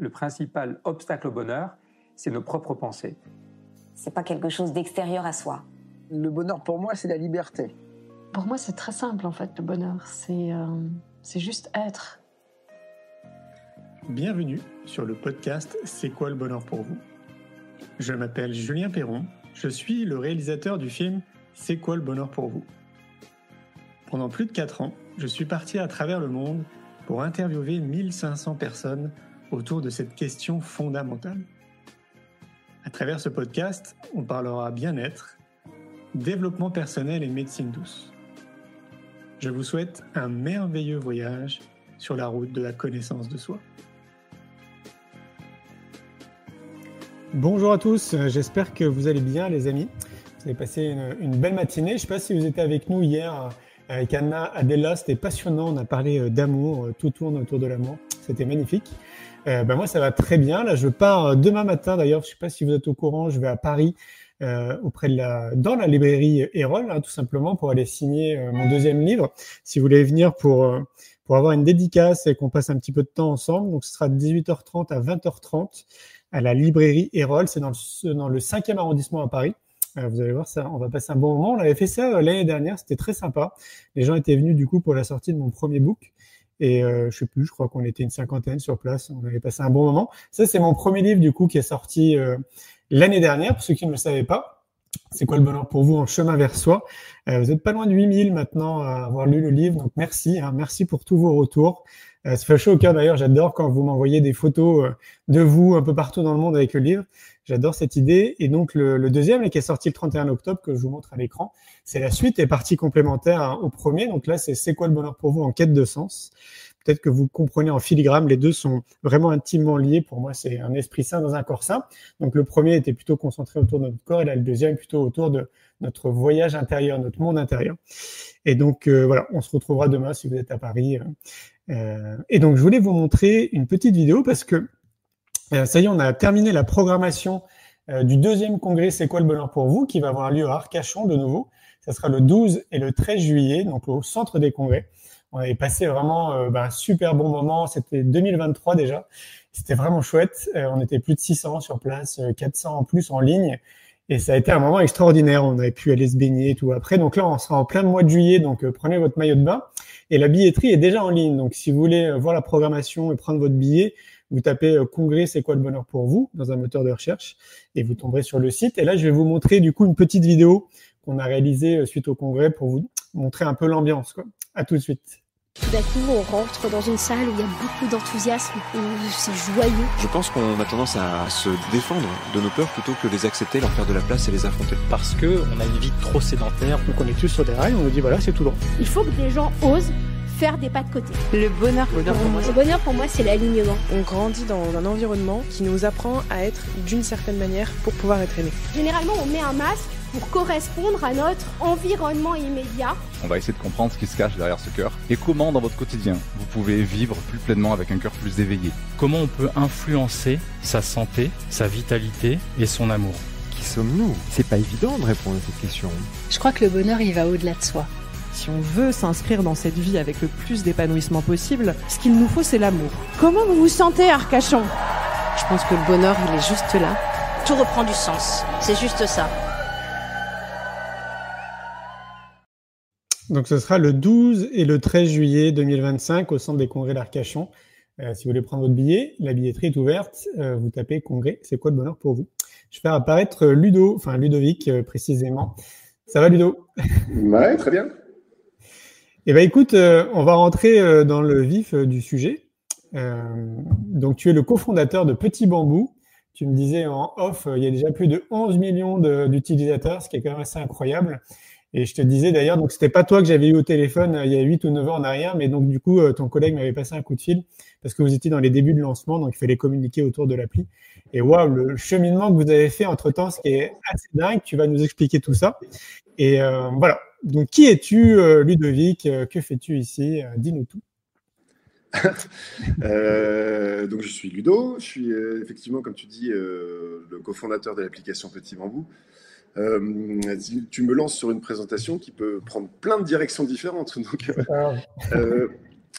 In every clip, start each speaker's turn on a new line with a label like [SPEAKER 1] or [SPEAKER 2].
[SPEAKER 1] le principal obstacle au bonheur, c'est nos propres pensées.
[SPEAKER 2] C'est pas quelque chose d'extérieur à soi.
[SPEAKER 3] Le bonheur pour moi, c'est la liberté.
[SPEAKER 4] Pour moi, c'est très simple en fait, le bonheur. C'est juste être.
[SPEAKER 5] Bienvenue sur le podcast C'est quoi le bonheur pour vous ? Je m'appelle Julien Perron, je suis le réalisateur du film C'est quoi le bonheur pour vous ? Pendant plus de 4 ans, je suis parti à travers le monde pour interviewer 1500 personnes autour de cette question fondamentale. À travers ce podcast, on parlera bien-être, développement personnel et médecine douce. Je vous souhaite un merveilleux voyage sur la route de la connaissance de soi. Bonjour à tous, j'espère que vous allez bien les amis. Vous avez passé une belle matinée. Je ne sais pas si vous étiez avec nous hier avec Anna Adela, c'était passionnant, on a parlé d'amour, tout tourne autour de l'amour, c'était magnifique. Moi ça va très bien, là je pars demain matin d'ailleurs, je ne sais pas si vous êtes au courant, je vais à Paris dans la librairie Erol, tout simplement pour aller signer mon 2e livre. Si vous voulez venir pour avoir une dédicace et qu'on passe un petit peu de temps ensemble, donc ce sera de 18h30 à 20h30 à la librairie Erol, c'est dans le 5e arrondissement à Paris. Vous allez voir ça, on va passer un bon moment. On avait fait ça l'année dernière, c'était très sympa. Les gens étaient venus du coup pour la sortie de mon premier book. Et je crois qu'on était une 50aine sur place. On avait passé un bon moment. Ça, c'est mon premier livre du coup qui est sorti l'année dernière. Pour ceux qui ne le savaient pas, c'est quoi le bonheur pour vous en chemin vers soi. Vous êtes pas loin de 8000 maintenant à avoir lu le livre. Donc merci, merci pour tous vos retours. Ça fait chaud au cœur d'ailleurs. J'adore quand vous m'envoyez des photos de vous un peu partout dans le monde avec le livre. J'adore cette idée. Et donc, le deuxième, qui est sorti le 31 octobre, que je vous montre à l'écran, c'est la suite et partie complémentaire au premier. Donc là, c'est quoi le bonheur pour vous en quête de sens. Peut-être que vous comprenez en filigrane, les deux sont vraiment intimement liés. Pour moi, c'est un esprit sain dans un corps sain. Donc, le premier était plutôt concentré autour de notre corps et là, le deuxième plutôt autour de notre voyage intérieur, notre monde intérieur. Et donc, voilà, on se retrouvera demain si vous êtes à Paris. Et donc, je voulais vous montrer une petite vidéo parce que ça y est, on a terminé la programmation du 2e congrès C'est quoi le bonheur pour vous qui va avoir lieu à Arcachon de nouveau. Ça sera le 12 et le 13 juillet, donc au centre des congrès. On avait passé vraiment un super bon moment. C'était 2023 déjà. C'était vraiment chouette. On était plus de 600 sur place, 400 en plus en ligne. Et ça a été un moment extraordinaire. On avait pu aller se baigner et tout après. Donc là, on sera en plein mois de juillet. Donc prenez votre maillot de bain. Et la billetterie est déjà en ligne. Donc si vous voulez voir la programmation et prendre votre billet, vous tapez congrès c'est quoi le bonheur pour vous dans un moteur de recherche et vous tomberez sur le site. Et là, je vais vous montrer du coup une petite vidéo qu'on a réalisée suite au congrès pour vous montrer un peu l'ambiance, quoi. À tout de suite.
[SPEAKER 6] Tout d'un coup, on rentre dans une salle où il y a beaucoup d'enthousiasme, où c'est joyeux.
[SPEAKER 7] Je pense qu'on a tendance à se défendre de nos peurs plutôt que les accepter, leur faire de la place et les affronter.
[SPEAKER 8] Parce qu'on a une vie trop sédentaire.
[SPEAKER 5] Donc on est tous sur des rails, on nous dit voilà, c'est tout droit.
[SPEAKER 6] Il faut que des gens osent faire des pas de côté.
[SPEAKER 9] Le bonheur
[SPEAKER 6] pour moi, c'est l'alignement.
[SPEAKER 9] On grandit dans un environnement qui nous apprend à être d'une certaine manière pour pouvoir être aimé.
[SPEAKER 6] Généralement, on met un masque pour correspondre à notre environnement immédiat.
[SPEAKER 10] On va essayer de comprendre ce qui se cache derrière ce cœur et comment dans votre quotidien vous pouvez vivre plus pleinement avec un cœur plus éveillé.
[SPEAKER 8] Comment on peut influencer sa santé, sa vitalité et son amour.
[SPEAKER 11] Qui sommes-nous ? C'est pas évident de répondre à cette question.
[SPEAKER 12] Je crois que le bonheur, il va au-delà de soi.
[SPEAKER 13] Si on veut s'inscrire dans cette vie avec le plus d'épanouissement possible, ce qu'il nous faut, c'est l'amour. Comment vous vous sentez, Arcachon ?
[SPEAKER 12] Je pense que le bonheur, il est juste là.
[SPEAKER 14] Tout reprend du sens. C'est juste ça.
[SPEAKER 5] Donc, ce sera le 12 et le 13 juillet 2025 au centre des congrès d'Arcachon. Si vous voulez prendre votre billet, la billetterie est ouverte. Vous tapez congrès, c'est quoi le bonheur pour vous ? Je vais faire apparaître Ludovic précisément. Ça va, Ludo ?
[SPEAKER 15] Ouais, très bien.
[SPEAKER 5] Eh ben, écoute, on va rentrer dans le vif du sujet. Donc, tu es le cofondateur de Petit Bambou. Tu me disais en off, il y a déjà plus de 11 millions d'utilisateurs, ce qui est quand même assez incroyable. Et je te disais d'ailleurs, donc c'était pas toi que j'avais eu au téléphone il y a 8 ou 9 ans en arrière, mais donc du coup, ton collègue m'avait passé un coup de fil parce que vous étiez dans les débuts de lancement, donc il fallait communiquer autour de l'appli. Et waouh, le cheminement que vous avez fait entre-temps, ce qui est assez dingue, tu vas nous expliquer tout ça. Et voilà. Donc, qui es-tu, Ludovic ? Que fais-tu ici ? Dis-nous tout.
[SPEAKER 15] Donc, je suis Ludo. Je suis effectivement, comme tu dis, le cofondateur de l'application Petit Bambou. Tu me lances sur une présentation qui peut prendre plein de directions différentes. Donc,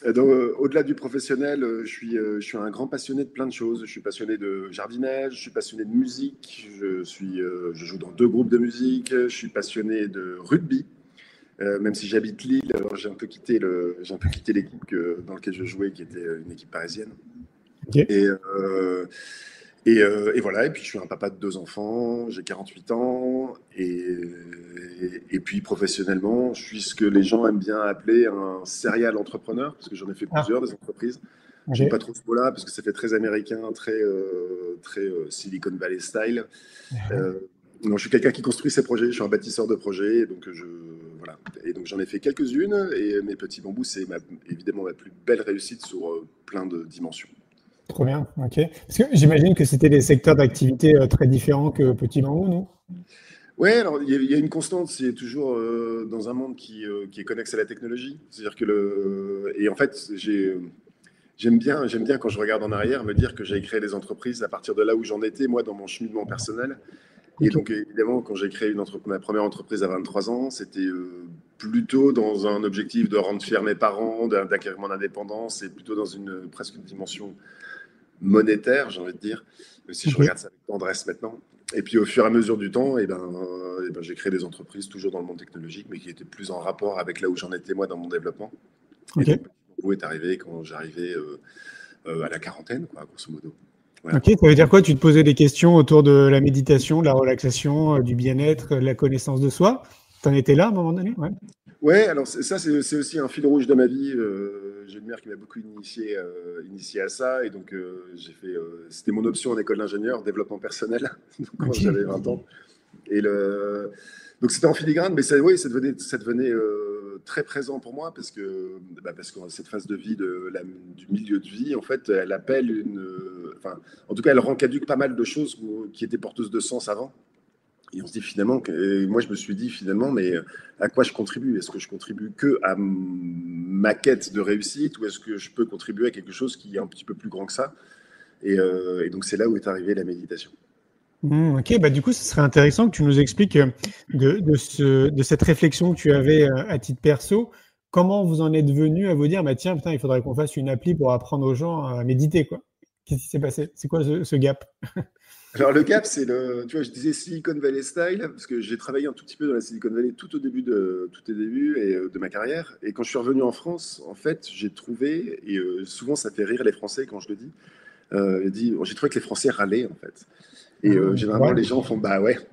[SPEAKER 15] Donc, au-delà du professionnel, je suis un grand passionné de plein de choses. Je suis passionné de jardinage, je suis passionné de musique, je joue dans 2 groupes de musique, je suis passionné de rugby. Même si j'habite Lille, alors j'ai un peu quitté l'équipe dans laquelle je jouais, qui était une équipe parisienne.
[SPEAKER 5] Okay.
[SPEAKER 15] Et voilà, et puis je suis un papa de 2 enfants, j'ai 48 ans, et puis professionnellement, je suis ce que les gens aiment bien appeler un serial entrepreneur, parce que j'en ai fait plusieurs des entreprises.
[SPEAKER 5] Okay.
[SPEAKER 15] J'aime pas trop ce mot-là, parce que ça fait très américain, très Silicon Valley style. Donc, je suis quelqu'un qui construit ses projets, je suis un bâtisseur de projets, et donc voilà. Et donc j'en ai fait quelques-unes, et mes petits bambous, c'est évidemment ma plus belle réussite sur plein de dimensions.
[SPEAKER 5] Trop bien, ok. Parce que j'imagine que c'était des secteurs d'activité très différents que Petit Bambou, non?
[SPEAKER 15] Oui, alors il y a une constante, c'est toujours dans un monde qui est connexe à la technologie. C'est-à-dire que et en fait, j'aime bien quand je regarde en arrière me dire que j'ai créé des entreprises à partir de là où j'en étais, moi, dans mon cheminement personnel. Et donc, évidemment, quand j'ai créé ma première entreprise à 23 ans, c'était plutôt dans un objectif de rendre fiers mes parents, d'acquérir mon indépendance, et plutôt dans presque une dimension monétaire, j'ai envie de dire, si je regarde ça avec tendresse maintenant. Et puis, au fur et à mesure du temps, j'ai créé des entreprises toujours dans le monde technologique, mais qui étaient plus en rapport avec là où j'en étais, moi, dans mon développement.
[SPEAKER 5] Okay.
[SPEAKER 15] Et donc, Bambou est arrivé quand j'arrivais à la quarantaine, quoi, grosso modo.
[SPEAKER 5] Voilà. Ok, ça veut dire quoi? Tu te posais des questions autour de la méditation, de la relaxation, du bien-être, de la connaissance de soi. Tu en étais là à un moment donné?
[SPEAKER 15] Ouais, alors ça, c'est aussi un fil rouge de ma vie. J'ai une mère qui m'a beaucoup initié à ça. Et donc, c'était mon option en école d'ingénieur, développement personnel, quand j'avais 20 ans. Donc, c'était en filigrane, mais ça devenait très présent pour moi parce que cette phase de vie, du milieu de vie, en fait, elle appelle en tout cas, elle rend caduque pas mal de choses qui étaient porteuses de sens avant. Et on se dit finalement, moi je me suis dit finalement, mais à quoi je contribue? Est-ce que je contribue que à ma quête de réussite ou est-ce que je peux contribuer à quelque chose qui est un petit peu plus grand que ça? Et donc c'est là où est arrivée la méditation.
[SPEAKER 5] Ok, du coup, ce serait intéressant que tu nous expliques de cette réflexion que tu avais à titre perso, comment vous en êtes venu à vous dire, tiens, putain, il faudrait qu'on fasse une appli pour apprendre aux gens à méditer, quoi. Qu'est-ce qui s'est passé? C'est quoi ce gap?
[SPEAKER 15] Alors le gap, c'est tu vois, je disais Silicon Valley style, parce que j'ai travaillé un tout petit peu dans la Silicon Valley tout au début de ma carrière. Et quand je suis revenu en France, en fait, j'ai trouvé, et souvent ça fait rire les Français quand je le dis, j'ai trouvé que les Français râlaient, en fait. Et généralement, les gens font,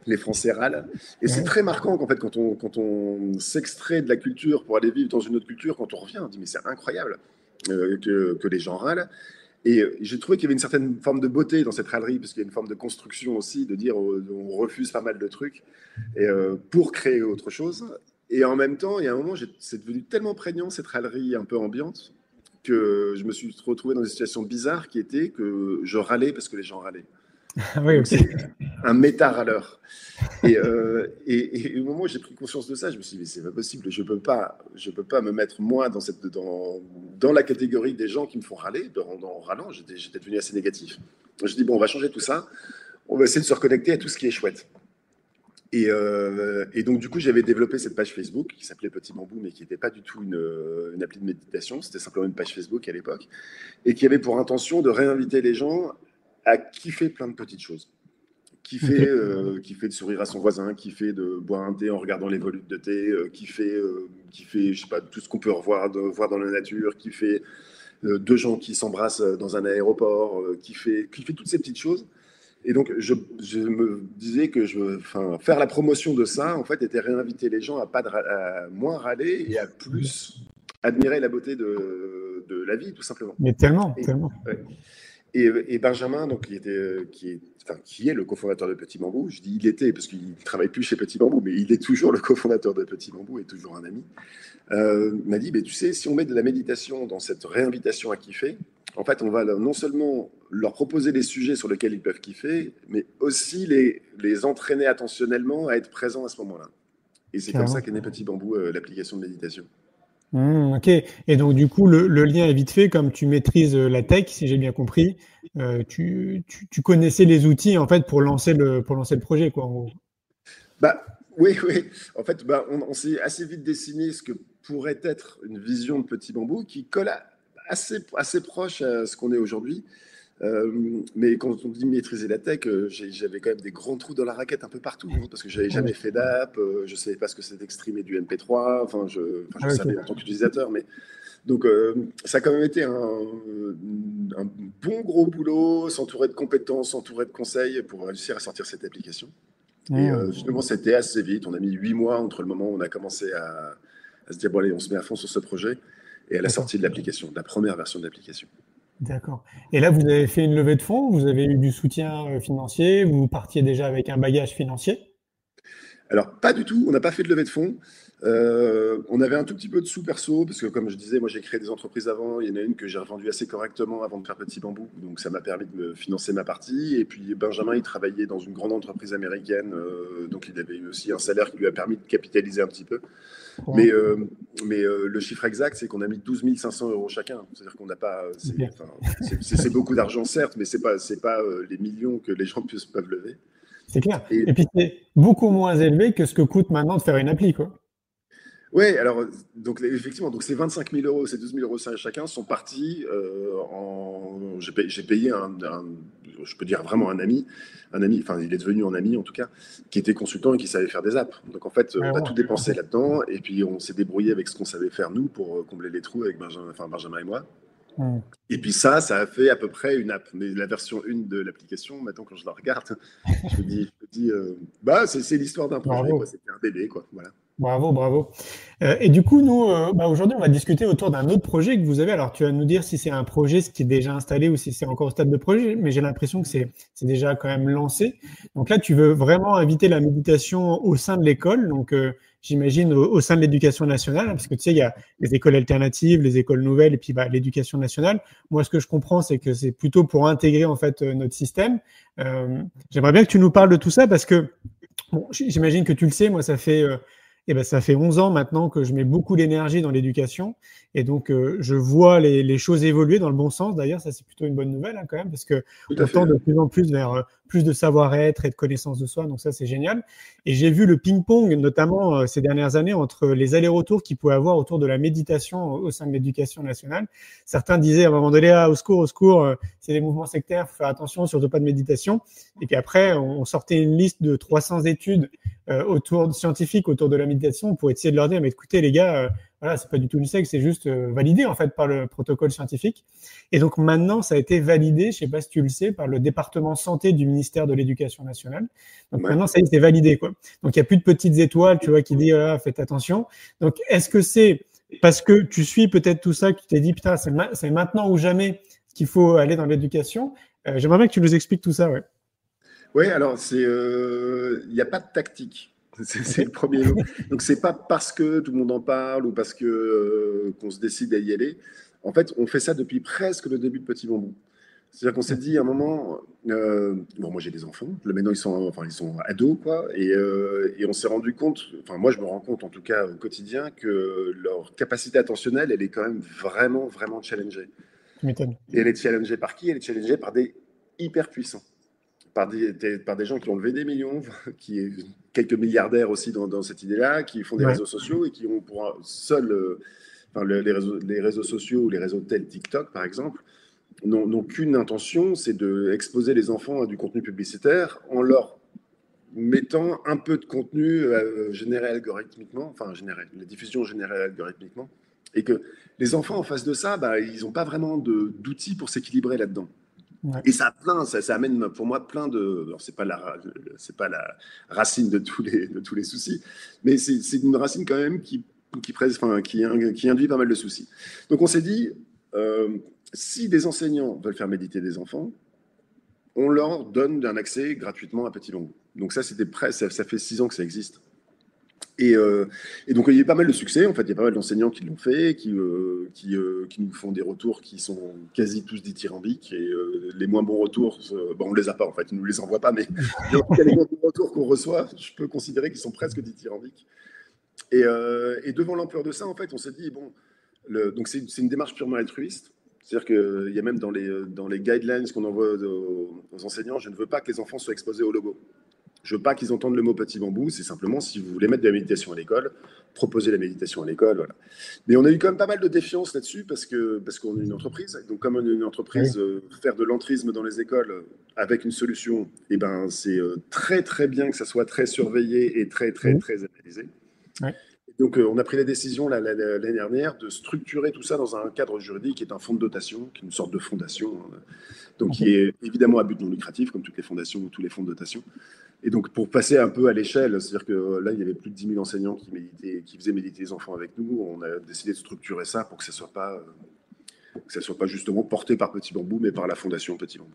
[SPEAKER 15] les Français râlent. Et c'est très marquant qu'en fait, quand on s'extrait de la culture pour aller vivre dans une autre culture, quand on revient, on dit, mais c'est incroyable que les gens râlent. Et j'ai trouvé qu'il y avait une certaine forme de beauté dans cette râlerie, parce qu'il y a une forme de construction aussi, de dire on refuse pas mal de trucs pour créer autre chose. Et en même temps, il y a un moment, c'est devenu tellement prégnant, cette râlerie un peu ambiante, que je me suis retrouvé dans une situation bizarre qui était que je râlais parce que les gens râlaient.
[SPEAKER 5] Oui, okay.
[SPEAKER 15] C'est un méta-râleur. Et au moment où j'ai pris conscience de ça, je me suis dit, mais c'est pas possible, je peux pas me mettre moi dans la catégorie des gens qui me font râler. En râlant, j'étais devenu assez négatif. Je dis, bon, on va changer tout ça, on va essayer de se reconnecter à tout ce qui est chouette. Et donc, du coup, j'avais développé cette page Facebook qui s'appelait Petit Bambou, mais qui n'était pas du tout une appli de méditation, c'était simplement une page Facebook à l'époque, et qui avait pour intention de réinviter les gens à kiffer plein de petites choses. Kiffer de sourire à son voisin, kiffer de boire un thé en regardant les volutes de thé, kiffer, je sais pas, tout ce qu'on peut voir dans la nature, kiffer deux gens qui s'embrassent dans un aéroport, kiffer toutes ces petites choses. Et donc, je me disais que faire la promotion de ça, en fait, était réinviter les gens à moins râler et à plus admirer la beauté de la vie, tout simplement.
[SPEAKER 5] Mais tellement.
[SPEAKER 15] Ouais. Et Benjamin, donc, qui est le cofondateur de Petit Bambou, je dis il était parce qu'il ne travaille plus chez Petit Bambou, mais il est toujours le cofondateur de Petit Bambou et toujours un ami, m'a dit, tu sais, si on met de la méditation dans cette réinvitation à kiffer, en fait, on va non seulement leur proposer des sujets sur lesquels ils peuvent kiffer, mais aussi les entraîner attentionnellement à être présents à ce moment-là. Et c'est comme ça qu'est né Petit Bambou, l'application de méditation.
[SPEAKER 5] Ok. Et donc, du coup, le lien est vite fait. Comme tu maîtrises la tech, si j'ai bien compris, tu connaissais les outils, en fait, pour lancer le projet, quoi, en gros.
[SPEAKER 15] Oui. En fait, on s'est assez vite dessiné ce que pourrait être une vision de Petit Bambou qui colle assez proche à ce qu'on est aujourd'hui. Mais quand on dit maîtriser la tech, j'avais quand même des grands trous dans la raquette un peu partout, hein, parce que j'avais jamais fait d'app, je savais pas ce que c'était que streamer du MP3, je savais en tant qu'utilisateur, mais donc ça a quand même été un bon gros boulot, s'entourer de compétences, s'entourer de conseils pour réussir à sortir cette application. Et finalement, c'était assez vite. On a mis 8 mois entre le moment où on a commencé à se dire, bon allez, on se met à fond sur ce projet, et à la sortie de l'application, de la première version de l'application.
[SPEAKER 5] D'accord. Et là, vous avez fait une levée de fonds, vous avez eu du soutien financier, vous partiez déjà avec un bagage financier?
[SPEAKER 15] Alors, pas du tout, on n'a pas fait de levée de fonds. On avait un tout petit peu de sous perso, parce que comme je disais, moi j'ai créé des entreprises avant, il y en a une que j'ai revendue assez correctement avant de faire Petit Bambou, donc ça m'a permis de me financer ma partie. Et puis Benjamin, il travaillait dans une grande entreprise américaine, donc il avait aussi un salaire qui lui a permis de capitaliser un petit peu. Mais le chiffre exact, c'est qu'on a mis 12 500 € chacun. C'est-à-dire qu'on n'a pas. C'est beaucoup d'argent, certes, mais c'est pas les millions que les gens peuvent lever.
[SPEAKER 5] C'est clair. Et puis c'est beaucoup moins élevé que ce que coûte maintenant de faire une appli, quoi.
[SPEAKER 15] Oui, alors, donc, effectivement, donc ces 25 000 €, ces 12 000 € chacun sont partis j'ai payé je peux dire vraiment un ami, enfin, il est devenu un ami en tout cas, qui était consultant et qui savait faire des apps. Donc en fait, on a tout dépensé là-dedans et puis on s'est débrouillé avec ce qu'on savait faire nous pour combler les trous avec Benjamin et moi. Et puis ça a fait à peu près une app. Mais la version 1 de l'application, maintenant quand je la regarde, je me dis c'est l'histoire d'un projet, quoi. C'était un bébé, quoi. Voilà.
[SPEAKER 5] Bravo. Et du coup, nous, aujourd'hui, on va discuter autour d'un autre projet que vous avez. Alors, tu vas nous dire si c'est un projet qui est déjà installé ou si c'est encore au stade de projet, mais j'ai l'impression que c'est déjà quand même lancé. Donc là, tu veux vraiment inviter la méditation au sein de l'école. Donc, j'imagine au sein de l'éducation nationale, parce que tu sais, il y a les écoles alternatives, les écoles nouvelles et puis l'éducation nationale. Moi, ce que je comprends, c'est que c'est plutôt pour intégrer en fait notre système. J'aimerais bien que tu nous parles de tout ça parce que bon, j'imagine que tu le sais, moi, ça fait 11 ans maintenant que je mets beaucoup d'énergie dans l'éducation et donc je vois les choses évoluer dans le bon sens. D'ailleurs, ça c'est plutôt une bonne nouvelle quand même parce que on tend de plus en plus vers plus de savoir-être et de connaissance de soi. Donc ça c'est génial. Et j'ai vu le ping-pong notamment ces dernières années entre les allers-retours qu'il pouvait avoir autour de la méditation au sein de l'éducation nationale. Certains disaient à un moment donné au secours, c'est des mouvements sectaires, faut faire attention, surtout pas de méditation. Et puis après on sortait une liste de 300 études scientifiques autour de la méditation pour essayer de leur dire mais écoutez les gars, voilà, c'est pas du tout une secte, c'est juste validé en fait par le protocole scientifique. Et donc maintenant ça a été validé, je sais pas si tu le sais, par le département santé du ministère de l'Éducation nationale. Donc maintenant ça y est, c'est validé quoi. Donc il y a plus de petites étoiles, tu vois, qui dit faites attention. Donc est-ce que c'est parce que tu suis peut-être tout ça que tu t'es dit putain c'est maintenant ou jamais qu'il faut aller dans l'éducation? J'aimerais bien que tu nous expliques tout ça, ouais.
[SPEAKER 15] Oui, alors il n'y a pas de tactique. C'est le premier mot. Donc c'est pas parce que tout le monde en parle ou parce que qu'on se décide à y aller. En fait, on fait ça depuis presque le début de Petit Bambou. C'est-à-dire qu'on s'est dit à un moment, moi j'ai des enfants, maintenant ils sont ados quoi, et on s'est rendu compte, enfin moi je me rends compte en tout cas au quotidien que leur capacité attentionnelle, elle est quand même vraiment challengée. Et elle est challengée par qui? Elle est challengée par des hyper puissants. Par des gens qui ont levé des millions, quelques milliardaires aussi dans cette idée-là, qui font des réseaux sociaux et qui ont pour les réseaux sociaux ou les réseaux tels TikTok par exemple, n'ont qu'une intention, c'est d'exposer les enfants à du contenu publicitaire en leur mettant un peu de contenu généré algorithmiquement, la diffusion générée algorithmiquement, et que les enfants en face de ça, ils n'ont pas vraiment d'outils pour s'équilibrer là-dedans. Ouais. Et ça amène pour moi plein de. Alors c'est pas la racine de tous les soucis, mais c'est une racine quand même qui induit pas mal de soucis. Donc on s'est dit, si des enseignants veulent faire méditer des enfants, on leur donne un accès gratuitement à Petit Bambou. Donc ça ça fait 6 ans que ça existe. Et donc il y a pas mal de succès, en fait, il y a pas mal d'enseignants qui l'ont fait, qui nous font des retours qui sont quasi tous dithyrambiques, et les moins bons retours, on les a pas en fait, ils nous les envoient pas, mais les moins bons retours qu'on reçoit, je peux considérer qu'ils sont presque dithyrambiques. Et devant l'ampleur de ça, en fait, on s'est dit donc c'est une démarche purement altruiste. C'est-à-dire qu'il y a même dans les guidelines qu'on envoie aux enseignants, je ne veux pas que les enfants soient exposés au logo. Je veux pas qu'ils entendent le mot petit bambou, c'est simplement si vous voulez mettre de la méditation à l'école, proposez la méditation à l'école, voilà. Mais on a eu quand même pas mal de défiance là-dessus parce qu'on est une entreprise. Donc comme on est une entreprise, faire de l'entrisme dans les écoles avec une solution, eh ben, c'est très très bien que ça soit très surveillé et très très très analysé.
[SPEAKER 5] Ouais.
[SPEAKER 15] Donc, on a pris la décision l'année dernière de structurer tout ça dans un cadre juridique qui est un fonds de dotation, qui est une sorte de fondation, donc qui est évidemment à but non lucratif, comme toutes les fondations ou tous les fonds de dotation. Et donc, pour passer un peu à l'échelle, c'est-à-dire que là, il y avait plus de 10 000 enseignants qui faisaient méditer les enfants avec nous. On a décidé de structurer ça pour que ça soit pas justement porté par Petit Bambou, mais par la fondation Petit Bambou.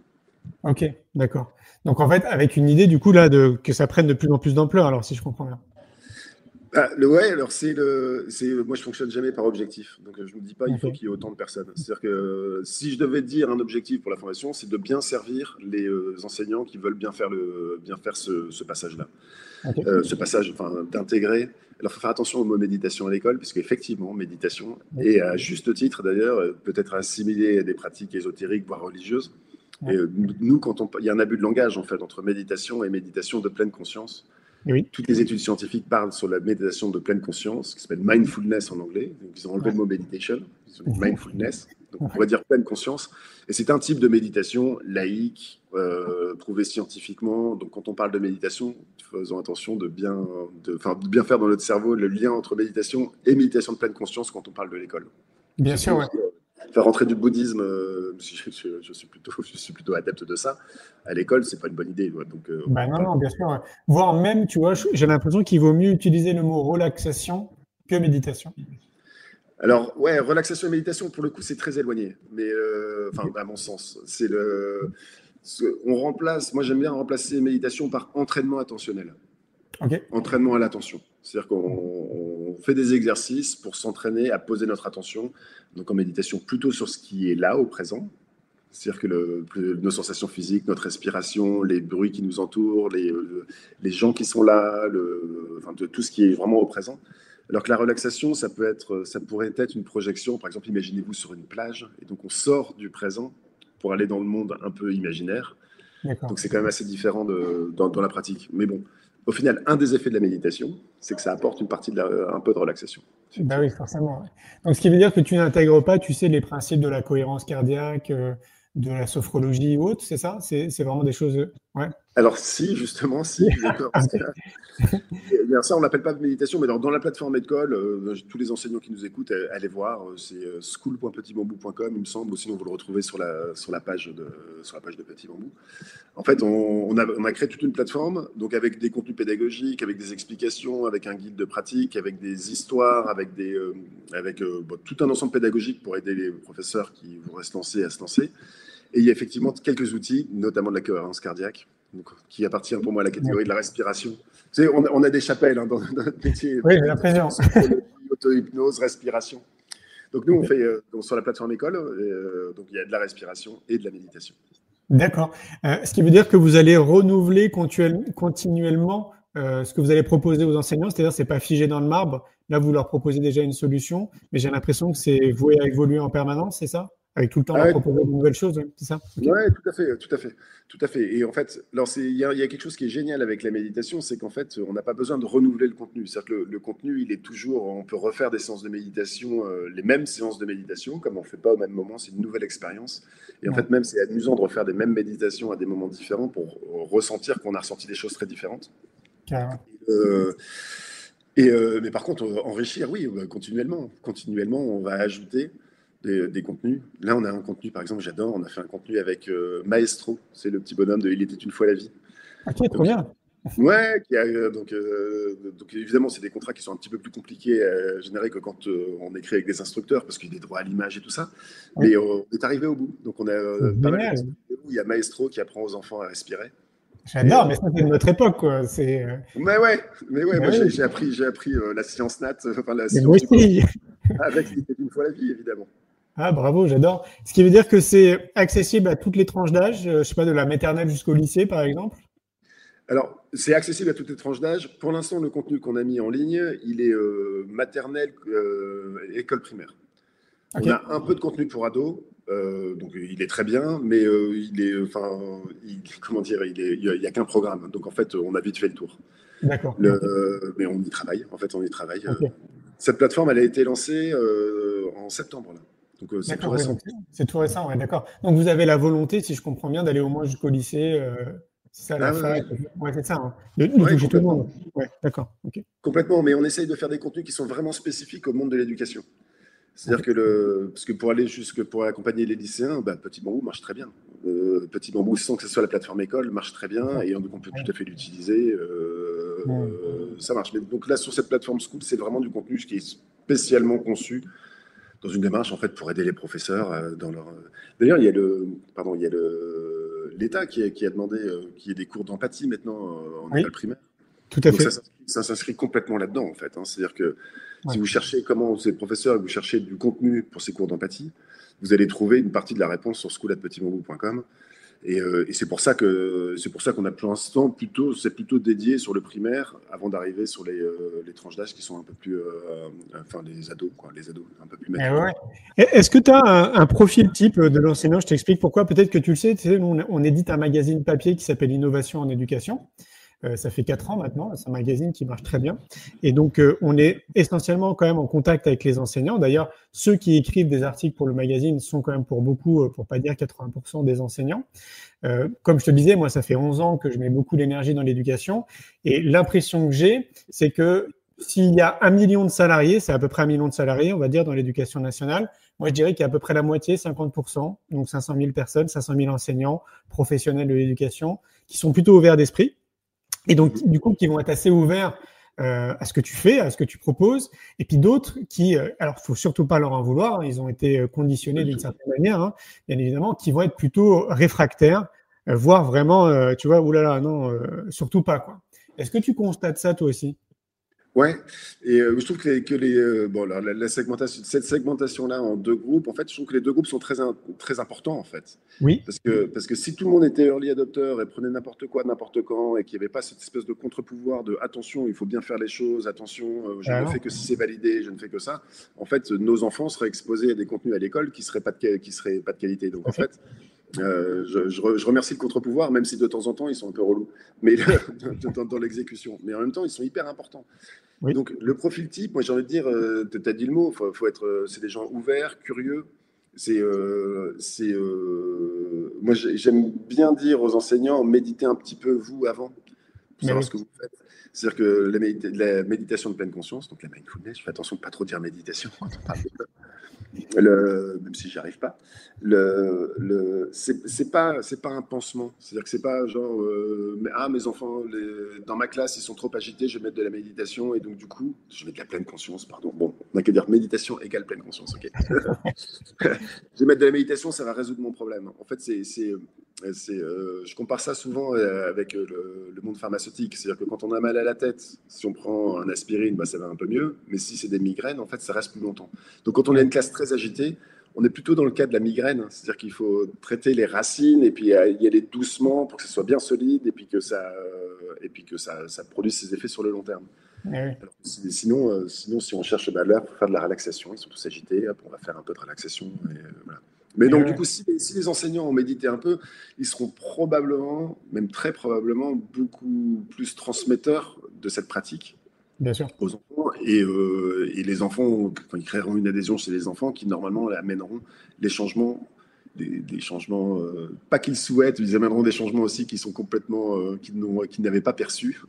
[SPEAKER 5] Ok, d'accord. Donc, en fait, avec une idée, du coup, là, que ça prenne de plus en plus d'ampleur, alors, si je comprends bien.
[SPEAKER 15] Ouais, alors moi je fonctionne jamais par objectif, donc je me dis pas il faut qu'il y ait autant de personnes. C'est-à-dire que si je devais dire un objectif pour la fondation, c'est de bien servir les enseignants qui veulent bien faire ce passage-là, ce passage, enfin d'intégrer. Alors il faut faire attention au mot méditation à l'école, puisque effectivement méditation et à juste titre d'ailleurs peut-être assimilé à des pratiques ésotériques voire religieuses. Et nous, il y a un abus de langage en fait entre méditation et méditation de pleine conscience.
[SPEAKER 5] Oui.
[SPEAKER 15] Toutes les études scientifiques parlent sur la méditation de pleine conscience, qui s'appelle mindfulness en anglais. Donc, ils ont enlevé le mot meditation, ils ont dit mindfulness. Donc, on pourrait dire pleine conscience. Et c'est un type de méditation laïque, prouvé scientifiquement. Donc, quand on parle de méditation, faisons attention de bien faire dans notre cerveau le lien entre méditation et méditation de pleine conscience quand on parle de l'école.
[SPEAKER 5] Bien sûr, ouais.
[SPEAKER 15] Faire rentrer du bouddhisme, je suis plutôt adepte de ça. À l'école, c'est pas une bonne idée. Donc,
[SPEAKER 5] non, bien sûr. Ouais. Voire même, tu vois, j'ai l'impression qu'il vaut mieux utiliser le mot relaxation que méditation.
[SPEAKER 15] Alors, ouais, relaxation et méditation, pour le coup, c'est très éloigné. Mais, à mon sens, on remplace. Moi, j'aime bien remplacer méditation par entraînement attentionnel.
[SPEAKER 5] Okay.
[SPEAKER 15] Entraînement à l'attention. C'est-à-dire qu'on fait des exercices pour s'entraîner à poser notre attention, donc en méditation plutôt sur ce qui est là, au présent. C'est-à-dire que nos sensations physiques, notre respiration, les bruits qui nous entourent, les gens qui sont là, tout ce qui est vraiment au présent. Alors que la relaxation, ça pourrait être une projection. Par exemple, imaginez-vous sur une plage, et donc on sort du présent pour aller dans le monde un peu imaginaire. Donc c'est quand même assez différent dans la pratique. Mais bon, au final, un des effets de la méditation, c'est que ça apporte une partie un peu de relaxation.
[SPEAKER 5] Ben oui, forcément. Donc, ce qui veut dire que tu n'intègres pas, tu sais, les principes de la cohérence cardiaque, de la sophrologie ou autre, c'est ça? C'est vraiment des choses... Ouais.
[SPEAKER 15] Alors si, justement, si. D'accord. Ça, on l'appelle pas méditation, mais alors, dans la plateforme Edcol, tous les enseignants qui nous écoutent, allez voir, c'est school.petitbambou.com, il me semble, ou sinon vous le retrouvez sur la page de Petit Bambou. En fait, on a créé toute une plateforme, donc avec des contenus pédagogiques, avec des explications, avec un guide de pratique, avec des histoires, avec tout un ensemble pédagogique pour aider les professeurs qui voudraient se lancer à se lancer. Et il y a effectivement quelques outils, notamment de la cohérence cardiaque, donc, qui appartient pour moi à la catégorie de la respiration. Tu sais, on a des chapelles dans notre métier.
[SPEAKER 5] Oui, j'ai l'impression.
[SPEAKER 15] Auto-hypnose, respiration. Donc nous, on fait sur la plateforme École, donc il y a de la respiration et de la méditation.
[SPEAKER 5] D'accord. Ce qui veut dire que vous allez renouveler continuellement ce que vous allez proposer aux enseignants, c'est-à-dire c'est pas figé dans le marbre. Là, vous leur proposez déjà une solution, mais j'ai l'impression que c'est voué à évoluer en permanence, c'est ça? Avec tout le temps à proposer de nouvelles choses, c'est ça?
[SPEAKER 15] Okay. Oui, tout à fait. Et en fait, il y a quelque chose qui est génial avec la méditation, c'est qu'en fait, on n'a pas besoin de renouveler le contenu. C'est-à-dire que le contenu, il est toujours, on peut refaire des séances de méditation, les mêmes séances de méditation, comme on ne fait pas au même moment, c'est une nouvelle expérience. Et en fait, même c'est amusant de refaire des mêmes méditations à des moments différents pour ressentir qu'on a ressenti des choses très différentes.
[SPEAKER 5] Carrément.
[SPEAKER 15] Mais par contre, enrichir, oui, continuellement, on va ajouter des contenus. Là, on a un contenu, par exemple, j'adore, on a fait un contenu avec Maestro, c'est le petit bonhomme de Il était une fois la vie.
[SPEAKER 5] Ok, trop bien.
[SPEAKER 15] Ouais, donc évidemment, c'est des contrats qui sont un petit peu plus compliqués à générer que quand on écrit avec des instructeurs, parce qu'il y a des droits à l'image et tout ça. Mais on est arrivé au bout. Donc, on a pas mal de... Il y a Maestro qui apprend aux enfants à respirer.
[SPEAKER 5] J'adore, mais ça, c'est de notre époque, quoi.
[SPEAKER 15] Mais ouais, moi, j'ai appris la science nat, la science
[SPEAKER 5] aussi.
[SPEAKER 15] Avec Il était une fois la vie, évidemment.
[SPEAKER 5] Ah, bravo, j'adore. Ce qui veut dire que c'est accessible à toutes les tranches d'âge, je sais pas, de la maternelle jusqu'au lycée, par exemple?
[SPEAKER 15] Alors, c'est accessible à toutes les tranches d'âge. Pour l'instant, le contenu qu'on a mis en ligne, il est maternelle, école primaire. On a un peu de contenu pour ados, donc il est très bien, mais il y a qu'un programme. Donc en fait, on a vite fait le tour.
[SPEAKER 5] D'accord.
[SPEAKER 15] Mais on y travaille. En fait, on y travaille. Okay. Cette plateforme, elle a été lancée en septembre. Là. Donc c'est tout récent.
[SPEAKER 5] C'est tout récent, ouais, d'accord. Donc vous avez la volonté, si je comprends bien, d'aller au moins jusqu'au lycée. C'est ça la fac. Ouais, c'est ça. Hein. De toucher tout le monde. Ouais, d'accord. Okay.
[SPEAKER 15] Complètement. Mais on essaye de faire des contenus qui sont vraiment spécifiques au monde de l'éducation. C'est-à-dire que parce que pour aller pour accompagner les lycéens, Petit Bambou marche très bien. Petit Bambou, sans que ce soit la plateforme école, marche très bien et on peut tout à fait l'utiliser. Ça marche. Mais donc là, sur cette plateforme School, c'est vraiment du contenu qui est spécialement conçu dans une démarche en fait pour aider les professeurs dans leur. D'ailleurs, il y a l'État qui a demandé qu'il y ait des cours d'empathie maintenant en école primaire.
[SPEAKER 5] Tout à fait.
[SPEAKER 15] Ça s'inscrit complètement là-dedans en fait. Hein. C'est-à-dire que si vous cherchez comment ces professeurs, vous cherchez du contenu pour ces cours d'empathie, vous allez trouver une partie de la réponse sur school@petitbambou.com. Et c'est pour ça qu'on a pour l'instant c'est plutôt dédié sur le primaire avant d'arriver sur les tranches d'âge qui sont un peu plus, les ados un peu plus matures.
[SPEAKER 5] Ouais. Est-ce que tu as un profil type de l'enseignant? Je t'explique pourquoi. Peut-être que tu le sais. Nous, on édite un magazine papier qui s'appelle Innovation en éducation. Ça fait 4 ans maintenant, c'est un magazine qui marche très bien. Et donc, on est essentiellement quand même en contact avec les enseignants. D'ailleurs, ceux qui écrivent des articles pour le magazine sont quand même pour beaucoup, pour pas dire 80% des enseignants. Comme je te disais, moi, ça fait 11 ans que je mets beaucoup d'énergie dans l'éducation. Et l'impression que j'ai, c'est que s'il y a 1 million de salariés, c'est à peu près 1 million de salariés, on va dire, dans l'éducation nationale. Moi, je dirais qu'il y a à peu près la moitié, 50%, donc 500 000 personnes, 500 000 enseignants, professionnels de l'éducation, qui sont plutôt ouverts d'esprit. Et donc, du coup, qui vont être assez ouverts à ce que tu fais, à ce que tu proposes. Et puis d'autres qui, alors, faut surtout pas leur en vouloir, hein, ils ont été conditionnés d'une certaine manière, hein, bien évidemment, qui vont être plutôt réfractaires, voire vraiment, tu vois, oulala, non, surtout pas, quoi. Est-ce que tu constates ça toi aussi?
[SPEAKER 15] Ouais, et je trouve cette segmentation-là en 2 groupes, en fait, je trouve que les 2 groupes sont très importants, en fait.
[SPEAKER 5] Oui.
[SPEAKER 15] Parce que si tout le monde était early adopter et prenait n'importe quoi, n'importe quand, et qu'il n'y avait pas cette espèce de contre-pouvoir de attention, il faut bien faire les choses, attention, je ne fais que si c'est validé, je ne fais que ça, en fait, nos enfants seraient exposés à des contenus à l'école qui seraient pas de qualité. Donc, en fait, je remercie le contre-pouvoir, même si de temps en temps, ils sont un peu relous, mais dans l'exécution. Mais en même temps, ils sont hyper importants. Oui. Donc, le profil type, moi, j'ai envie de dire, tu as dit le mot, c'est des gens ouverts, curieux. Moi, j'aime bien dire aux enseignants, méditez un petit peu, vous, avant, pour savoir ce que vous faites. C'est-à-dire que la méditation de pleine conscience, donc la mindfulness, je fais attention de ne pas trop dire méditation quand on parle de même si j'y arrive pas, c'est pas un pansement. C'est-à-dire que c'est pas genre mes enfants dans ma classe ils sont trop agités, je vais mettre de la méditation et donc du coup je vais de la pleine conscience. Pardon. Bon, on n'a qu'à dire méditation égale pleine conscience. Ok. Je vais mettre de la méditation, ça va résoudre mon problème. En fait, je compare ça souvent avec le monde pharmaceutique. C'est-à-dire que quand on a mal à la tête, si on prend un aspirine, ça va un peu mieux. Mais si c'est des migraines, en fait, ça reste plus longtemps. Donc, quand on a une classe très agitée, on est plutôt dans le cas de la migraine. C'est-à-dire qu'il faut traiter les racines et puis y aller doucement pour que ça soit bien solide et puis que ça produise ses effets sur le long terme. Oui. Alors, sinon, si on cherche là pour faire de la relaxation, ils sont tous agités, on va faire un peu de relaxation. Et, voilà. Mais donc, du coup, si les enseignants ont médité un peu, ils seront probablement, même très probablement, beaucoup plus transmetteurs de cette pratique.
[SPEAKER 5] Bien sûr.
[SPEAKER 15] Aux enfants. Et les enfants, quand ils créeront une adhésion chez les enfants, qui normalement amèneront les changements, des changements, pas qu'ils souhaitent, ils amèneront des changements aussi qui sont complètement, qu'ils n'avaient pas perçus.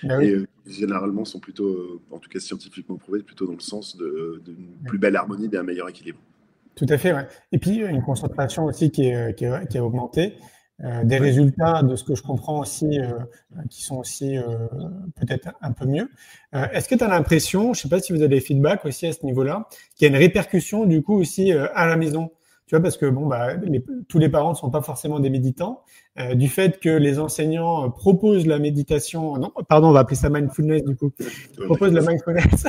[SPEAKER 15] Ah oui. Et généralement sont plutôt, en tout cas scientifiquement prouvés, plutôt dans le sens d'une plus belle harmonie, d'un meilleur équilibre.
[SPEAKER 5] Tout à fait, ouais. Et puis une concentration aussi qui a augmenté, des résultats de ce que je comprends aussi qui sont aussi peut-être un peu mieux. Est-ce que tu as l'impression, je ne sais pas si vous avez des feedbacks aussi à ce niveau-là, qu'il y a une répercussion du coup aussi à la maison? Tu vois, parce que tous les parents ne sont pas forcément des méditants. Du fait que les enseignants proposent la méditation, on va appeler ça mindfulness du coup, proposent la mindfulness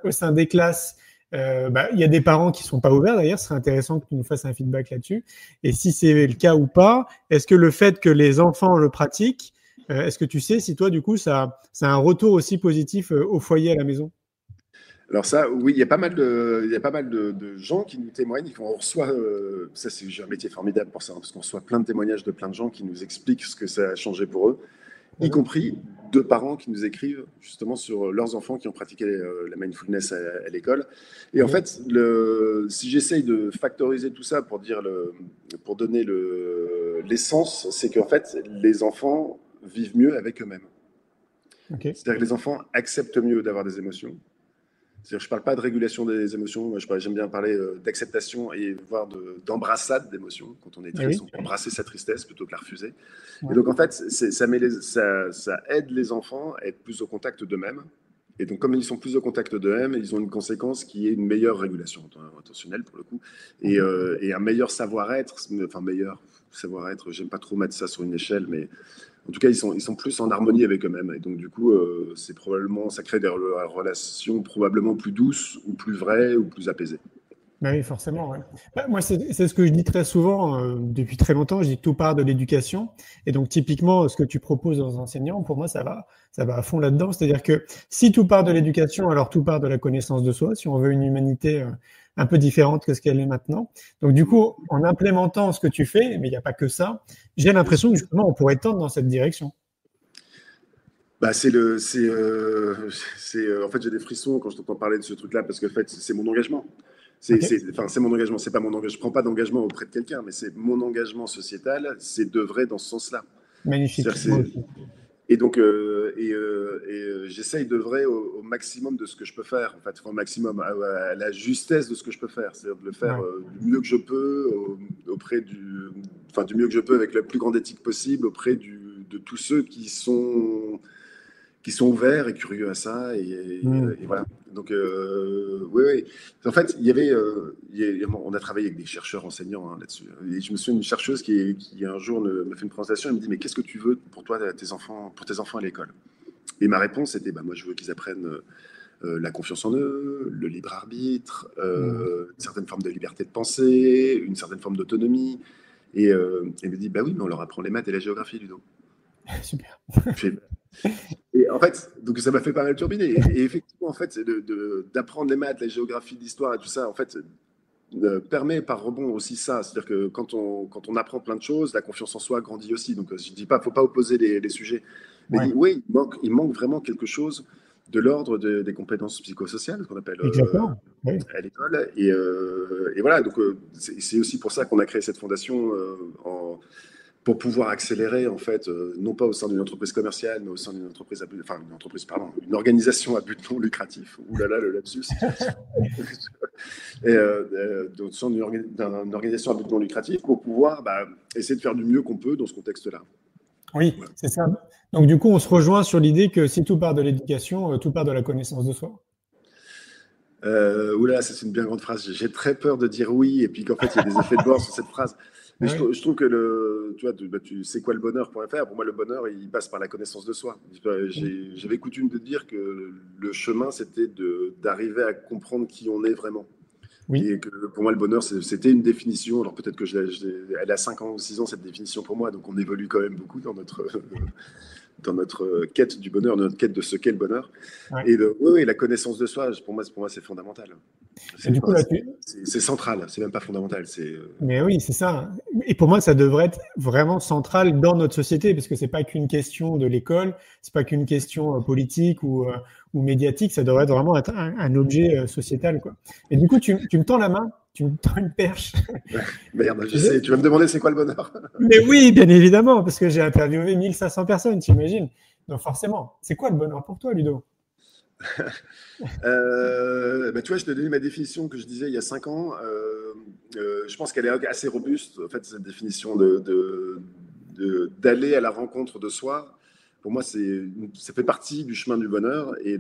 [SPEAKER 5] au sein des classes. Il y a des parents qui sont pas ouverts d'ailleurs, ce serait intéressant que tu nous fasses un feedback là-dessus. Et si c'est le cas ou pas, est-ce que le fait que les enfants le pratiquent, est-ce que tu sais si toi du coup ça a un retour aussi positif au foyer à la maison?
[SPEAKER 15] Alors ça, oui, il y a pas mal de gens qui nous témoignent. On reçoit, j'ai un métier formidable pour ça, hein, parce qu'on reçoit plein de témoignages de plein de gens qui nous expliquent ce que ça a changé pour eux, y compris de parents qui nous écrivent justement sur leurs enfants qui ont pratiqué la mindfulness à l'école. Et en fait, si j'essaye de factoriser tout ça pour donner l'essence, c'est qu'en fait, les enfants vivent mieux avec eux-mêmes.
[SPEAKER 5] Okay.
[SPEAKER 15] C'est-à-dire que les enfants acceptent mieux d'avoir des émotions. C'est-à-dire, je ne parle pas de régulation des émotions, moi, j'aime bien parler d'acceptation et voire d'embrassade d'émotions. Quand on est triste, on peut embrasser sa tristesse plutôt que la refuser. Ouais. Et donc, en fait, ça aide les enfants à être plus au contact d'eux-mêmes. Et donc, comme ils sont plus au contact d'eux-mêmes, ils ont une conséquence qui est une meilleure régulation intentionnelle, pour le coup, et un meilleur savoir-être, enfin, meilleur savoir-être, j'aime pas trop mettre ça sur une échelle, mais en tout cas, ils sont plus en harmonie avec eux-mêmes. Et donc, du coup, ça crée des relations probablement plus douces, ou plus vraies, ou plus apaisées.
[SPEAKER 5] Ben oui, forcément. Ouais. Moi, c'est ce que je dis très souvent, depuis très longtemps. Je dis que tout part de l'éducation. Et donc, typiquement, ce que tu proposes aux enseignants, pour moi, ça va à fond là-dedans. C'est-à-dire que si tout part de l'éducation, alors tout part de la connaissance de soi. Si on veut une humanité un peu différente que ce qu'elle est maintenant. Donc, du coup, en implémentant ce que tu fais, mais il n'y a pas que ça, j'ai l'impression que justement, on pourrait tendre dans cette direction.
[SPEAKER 15] En fait, j'ai des frissons quand je t'entends parler de ce truc-là, parce que en fait, c'est mon engagement. C'est mon engagement. C'est pas mon engagement. Je prends pas d'engagement auprès de quelqu'un, mais c'est mon engagement sociétal. C'est d'œuvrer dans ce sensla.
[SPEAKER 5] Magnifique.
[SPEAKER 15] Et donc, j'essaye d'œuvrer au maximum de ce que je peux faire, en fait, au maximum, à la justesse de ce que je peux faire, c'est-à-dire de le faire du mieux que je peux, du mieux que je peux avec la plus grande éthique possible auprès de tous ceux qui sont ouverts et curieux à ça, et voilà. Donc, oui. En fait, on a travaillé avec des chercheurs enseignants là-dessus. Et je me souviens d'une chercheuse qui un jour me fait une présentation, elle me dit « Mais qu'est-ce que tu veux pour toi, pour tes enfants à l'école ?» Et ma réponse était « Moi, je veux qu'ils apprennent la confiance en eux, le libre arbitre, une certaine forme de liberté de pensée, une certaine forme d'autonomie. » Et elle me dit « Bah oui, mais on leur apprend les maths et la géographie, Ludo. »
[SPEAKER 5] Super.
[SPEAKER 15] Et en fait, donc ça m'a fait pas mal turbiner. Et effectivement, en fait, d'apprendre les maths, la géographie, l'histoire et tout ça, en fait, permet par rebond aussi ça. C'est-à-dire que quand on apprend plein de choses, la confiance en soi grandit aussi. Donc je dis pas, faut pas opposer les sujets. Mais oui, il manque vraiment quelque chose de l'ordre des compétences psychosociales, qu'on appelle à l'école. Et voilà, donc c'est aussi pour ça qu'on a créé cette fondation pour pouvoir accélérer, en fait, non pas au sein d'une entreprise commerciale, mais au sein d'une entreprise une organisation à but non lucratif. Ouh là là, le lapsus. Au sein d'une organisation à but non lucratif pour pouvoir essayer de faire du mieux qu'on peut dans ce contexte-là.
[SPEAKER 5] Oui, voilà. C'est ça. Donc, du coup, on se rejoint sur l'idée que si tout part de l'éducation, tout part de la connaissance de soi.
[SPEAKER 15] Oula, c'est une bien grande phrase. J'ai très peur de dire oui, et puis qu'en fait, il y a des effets de bord sur cette phrase. Mais je trouve que tu sais quoi le bonheur.fr, pour moi, le bonheur, il passe par la connaissance de soi. J'avais coutume de dire que le chemin, c'était d'arriver à comprendre qui on est vraiment. Oui. Et que pour moi, le bonheur, c'était une définition. Alors peut-être que elle a 5 ans ou 6 ans, cette définition pour moi, donc on évolue quand même beaucoup dans notre quête du bonheur, notre quête de ce qu'est le bonheur. Ouais. Et la connaissance de soi, pour moi c'est fondamental. C'est central, c'est même pas fondamental.
[SPEAKER 5] Mais oui, c'est ça. Et pour moi, ça devrait être vraiment central dans notre société, parce que c'est pas qu'une question de l'école, c'est pas qu'une question politique ou médiatique, ça devrait vraiment être un objet sociétal, quoi. Et du coup, tu me tends la main, tu me tends une perche.
[SPEAKER 15] Merde, je sais, tu vas me demander c'est quoi le bonheur.
[SPEAKER 5] Mais oui, bien évidemment, parce que j'ai interviewé 1500 personnes, t'imagines. Donc forcément, c'est quoi le bonheur pour toi, Ludo?
[SPEAKER 15] Tu vois, je te donnais ma définition que je disais il y a 5 ans. Je pense qu'elle est assez robuste, en fait, cette définition d'aller à la rencontre de soi. Pour moi, ça fait partie du chemin du bonheur. Et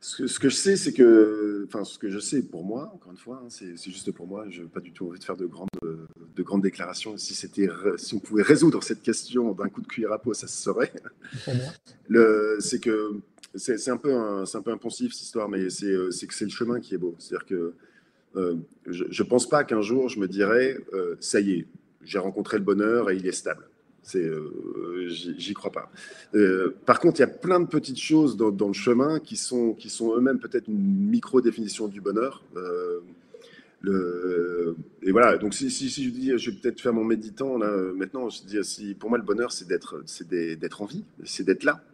[SPEAKER 15] ce que je sais, c'est que, ce que je sais pour moi, encore une fois, c'est juste pour moi. Je n'ai pas du tout envie de faire de grandes déclarations. Si on pouvait résoudre cette question d'un coup de cuillère à peau, ça se saurait. C'est que c'est un peu impensif, cette histoire, mais c'est que c'est le chemin qui est beau. C'est-à-dire que je ne pense pas qu'un jour je me dirais ça y est, j'ai rencontré le bonheur et il est stable. J'y crois pas. Par contre, il y a plein de petites choses dans le chemin qui sont eux-mêmes peut-être une micro-définition du bonheur. Et voilà, donc si je dis, je vais peut-être faire mon méditant là, maintenant, je dis, pour moi, le bonheur, c'est d'être en vie, c'est d'être là.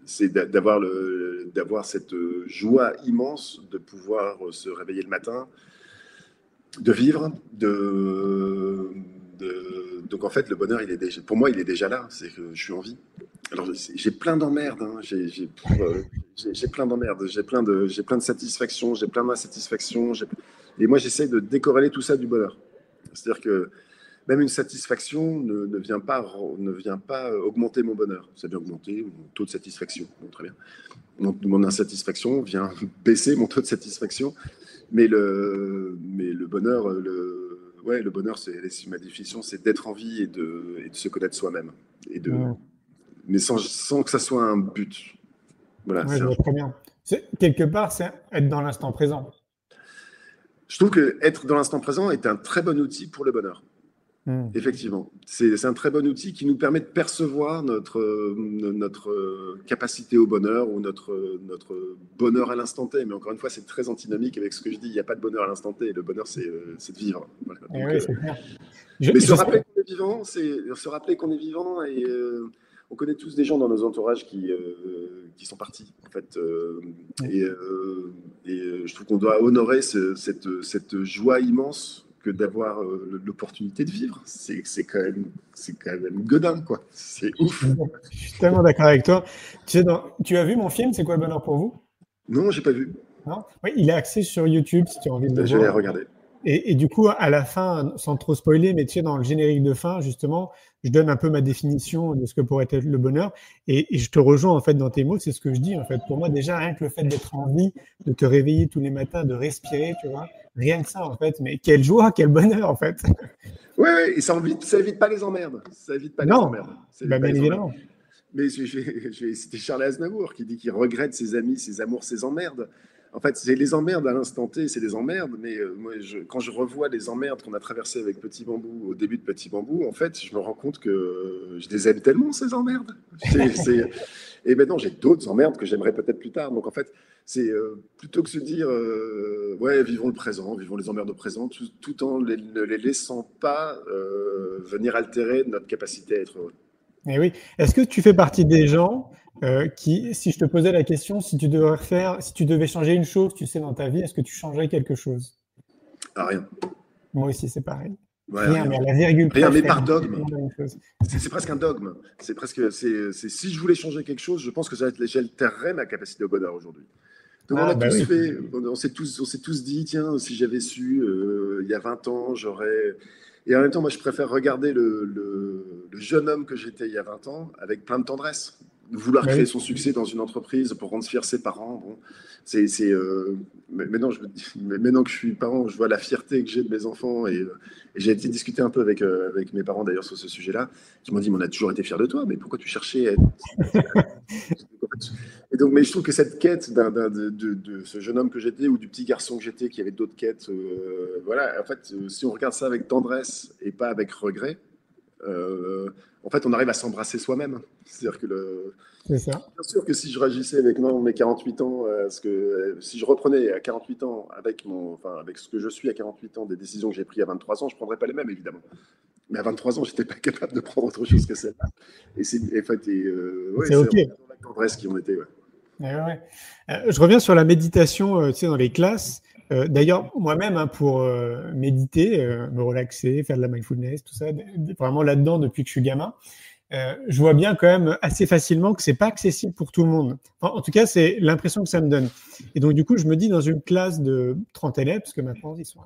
[SPEAKER 15] C'est d'avoir cette joie immense de pouvoir se réveiller le matin, de vivre, donc en fait, le bonheur, pour moi, il est déjà là. C'est que je suis en vie. Alors, j'ai plein d'emmerdes. Hein. J'ai plein d'emmerdes. J'ai plein de satisfactions. J'ai plein d'insatisfactions. Et moi, j'essaie de décorréler tout ça du bonheur. C'est-à-dire que même une satisfaction ne vient pas augmenter mon bonheur. Ça vient augmenter mon taux de satisfaction. Bon, très bien. Mon insatisfaction vient baisser mon taux de satisfaction. Mais le bonheur, le bonheur, c'est ma définition, c'est d'être en vie et de se connaître soi-même. Mais sans que ça soit un but. Voilà,
[SPEAKER 5] je vois très bien. Quelque part, c'est être dans l'instant présent.
[SPEAKER 15] Je trouve qu'être dans l'instant présent est un très bon outil pour le bonheur. Effectivement. C'est un très bon outil qui nous permet de percevoir notre capacité au bonheur ou notre bonheur à l'instant T. Mais encore une fois, c'est très antinomique avec ce que je dis. Il n'y a pas de bonheur à l'instant T. Le bonheur, c'est de vivre. Voilà. Donc,
[SPEAKER 5] oui, c'est clair.
[SPEAKER 15] Mais se rappeler qu'on est vivant, se rappeler qu'on est vivant et on connaît tous des gens dans nos entourages qui sont partis, en fait. Et je trouve qu'on doit honorer cette joie immense que d'avoir l'opportunité de vivre. C'est quand même godin, quoi. C'est ouf.
[SPEAKER 5] Je suis tellement d'accord avec toi. Tu as vu mon film, C'est quoi le bonheur pour vous?
[SPEAKER 15] Non, j'ai pas vu.
[SPEAKER 5] Non, oui, il est axé sur YouTube, si tu as envie de le voir.
[SPEAKER 15] Je vais regarder.
[SPEAKER 5] Et du coup, à la fin, sans trop spoiler, mais tu sais, dans le générique de fin, justement, je donne un peu ma définition de ce que pourrait être le bonheur. Et je te rejoins, en fait, dans tes mots. C'est ce que je dis, en fait. Pour moi, déjà, rien que le fait d'être en vie, de te réveiller tous les matins, de respirer, tu vois, rien que ça, en fait. Mais quelle joie, quel bonheur, en fait.
[SPEAKER 15] Oui, et ça évite pas les emmerdes. Ça évite pas les emmerdes.
[SPEAKER 5] Bien évidemment.
[SPEAKER 15] Mais c'était Charles Aznavour qui dit qu'il regrette ses amis, ses amours, ses emmerdes. En fait, c'est les emmerdes à l'instant T, c'est des emmerdes, mais moi, quand je revois les emmerdes qu'on a traversées avec Petit Bambou, au début de Petit Bambou, en fait, je me rends compte que je les aime tellement, ces emmerdes. Et maintenant, j'ai d'autres emmerdes que j'aimerais peut-être plus tard. Donc, en fait, c'est plutôt que se dire, vivons le présent, vivons les emmerdes au présent, tout en ne les laissant pas venir altérer notre capacité à être heureux.
[SPEAKER 5] Mais oui. Est-ce que tu fais partie des gens qui, si je te posais la question, si tu devais changer une chose, tu sais, dans ta vie, est-ce que tu changerais quelque chose?
[SPEAKER 15] Rien.
[SPEAKER 5] Moi aussi, c'est pareil.
[SPEAKER 15] Ouais,
[SPEAKER 5] rien, mais à la virgule près.
[SPEAKER 15] Rien, mais par dogme. C'est presque un dogme. Si je voulais changer quelque chose, je pense que j'altérerais ma capacité au bonheur aujourd'hui. Donc on s'est tous dit, tiens, si j'avais su il y a 20 ans, j'aurais... Et en même temps, moi, je préfère regarder le jeune homme que j'étais il y a 20 ans avec plein de tendresse. Vouloir créer son succès dans une entreprise pour rendre fiers ses parents. Bon, maintenant que je suis parent, je vois la fierté que j'ai de mes enfants et j'ai été discuter un peu avec mes parents d'ailleurs sur ce sujet-là, qui m'ont dit, mais on a toujours été fiers de toi, mais pourquoi tu cherchais à être... Et donc, mais je trouve que cette quête de ce jeune homme que j'étais ou du petit garçon que j'étais qui avait d'autres quêtes, voilà, en fait, si on regarde ça avec tendresse et pas avec regret, en fait, on arrive à s'embrasser soi-même. C'est-à-dire que
[SPEAKER 5] C'est ça.
[SPEAKER 15] Bien sûr que si je réagissais avec mes 48 ans, si je reprenais à 48 ans avec ce que je suis à 48 ans, des décisions que j'ai prises à 23 ans, je ne prendrais pas les mêmes, évidemment. Mais à 23 ans, je n'étais pas capable de prendre autre chose que celle-là. Et c'est
[SPEAKER 5] OK.
[SPEAKER 15] la tendresse qui en était. Ouais.
[SPEAKER 5] Je reviens sur la méditation dans les classes. D'ailleurs, moi-même, pour méditer, me relaxer, faire de la mindfulness, tout ça, vraiment là-dedans depuis que je suis gamin, je vois bien quand même assez facilement que c'est pas accessible pour tout le monde. Enfin, en tout cas, c'est l'impression que ça me donne. Et donc, du coup, je me dis dans une classe de 30 élèves, parce que maintenant, ils sont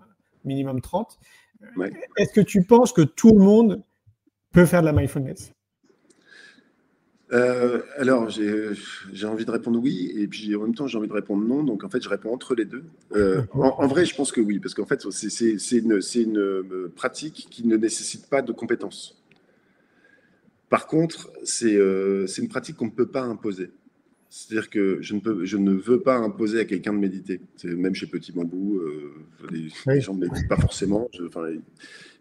[SPEAKER 5] minimum 30, est-ce que tu penses que tout le monde peut faire de la mindfulness?
[SPEAKER 15] Alors, j'ai envie de répondre oui, et puis en même temps, j'ai envie de répondre non. Donc, en fait, je réponds entre les deux. En vrai, je pense que oui, parce qu'en fait, c'est une pratique qui ne nécessite pas de compétences. Par contre, c'est une pratique qu'on ne peut pas imposer. C'est-à-dire que je ne veux pas imposer à quelqu'un de méditer. Même chez Petit Bambou, les gens ne méditent pas forcément.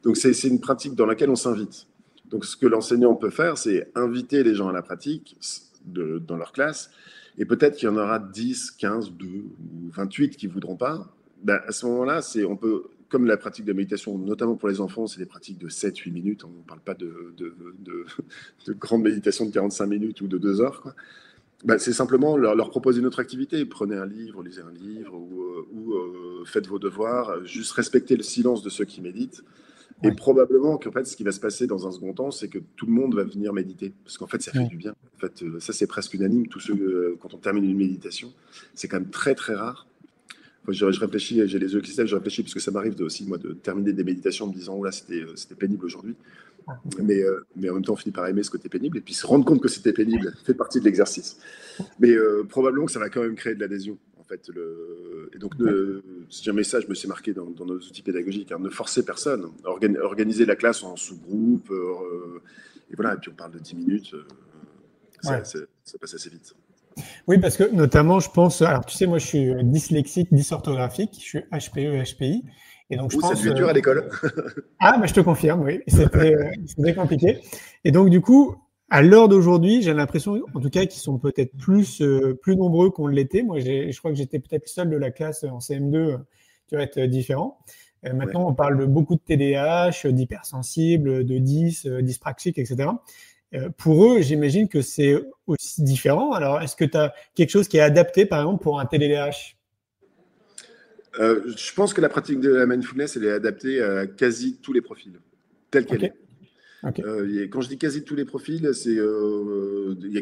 [SPEAKER 15] Donc, c'est une pratique dans laquelle on s'invite. Donc, ce que l'enseignant peut faire, c'est inviter les gens à la pratique dans leur classe. Et peut-être qu'il y en aura 10, 15, 2 ou 28 qui ne voudront pas. Ben, à ce moment-là, on peut, comme la pratique de méditation, notamment pour les enfants, c'est des pratiques de 7-8 minutes. On ne parle pas de grandes méditations de 45 minutes ou de 2 heures, quoi. Ben, c'est simplement leur proposer une autre activité. Prenez un livre, lisez un livre ou faites vos devoirs. Juste respectez le silence de ceux qui méditent. Et probablement qu'en fait, ce qui va se passer dans un second temps, c'est que tout le monde va venir méditer. Parce qu'en fait, ça fait du bien. En fait, ça, c'est presque unanime. Tous ceux, quand on termine une méditation, c'est quand même très, très rare. Enfin, je réfléchis, j'ai les yeux qui se lèvent, je réfléchis, parce que ça m'arrive aussi, moi, de terminer des méditations en me disant, oh là, c'était pénible aujourd'hui. Mais en même temps, on finit par aimer ce côté pénible. Et puis se rendre compte que c'était pénible fait partie de l'exercice. Mais probablement que ça va quand même créer de l'adhésion. En fait, et donc, c'est un message, je me suis marqué dans nos outils pédagogiques, hein, ne forcez personne. Organisez la classe en sous-groupe. Et voilà, et puis on parle de 10 minutes. Ça passe assez vite.
[SPEAKER 5] Oui, parce que notamment, je pense... Alors, tu sais, moi, je suis dyslexique, dysorthographique. Je suis HPE, HPI. Et donc, je pense,
[SPEAKER 15] ça devient dur à l'école.
[SPEAKER 5] Ah, je te confirme, oui. C'était compliqué. Et donc, du coup... À l'heure d'aujourd'hui, j'ai l'impression, en tout cas, qu'ils sont peut-être plus nombreux qu'on l'était. Moi, je crois que j'étais peut-être seul de la classe en CM2, qui va être différent. Maintenant, on parle de beaucoup de TDAH, d'hypersensibles, de dyspraxiques, etc. Pour eux, j'imagine que c'est aussi différent. Alors, est-ce que tu as quelque chose qui est adapté, par exemple, pour un TDAH ?
[SPEAKER 15] Je pense que la pratique de la mindfulness, elle est adaptée à quasi tous les profils, telle qu'elle est.
[SPEAKER 5] Okay.
[SPEAKER 15] Quand je dis quasi tous les profils, c'est il y a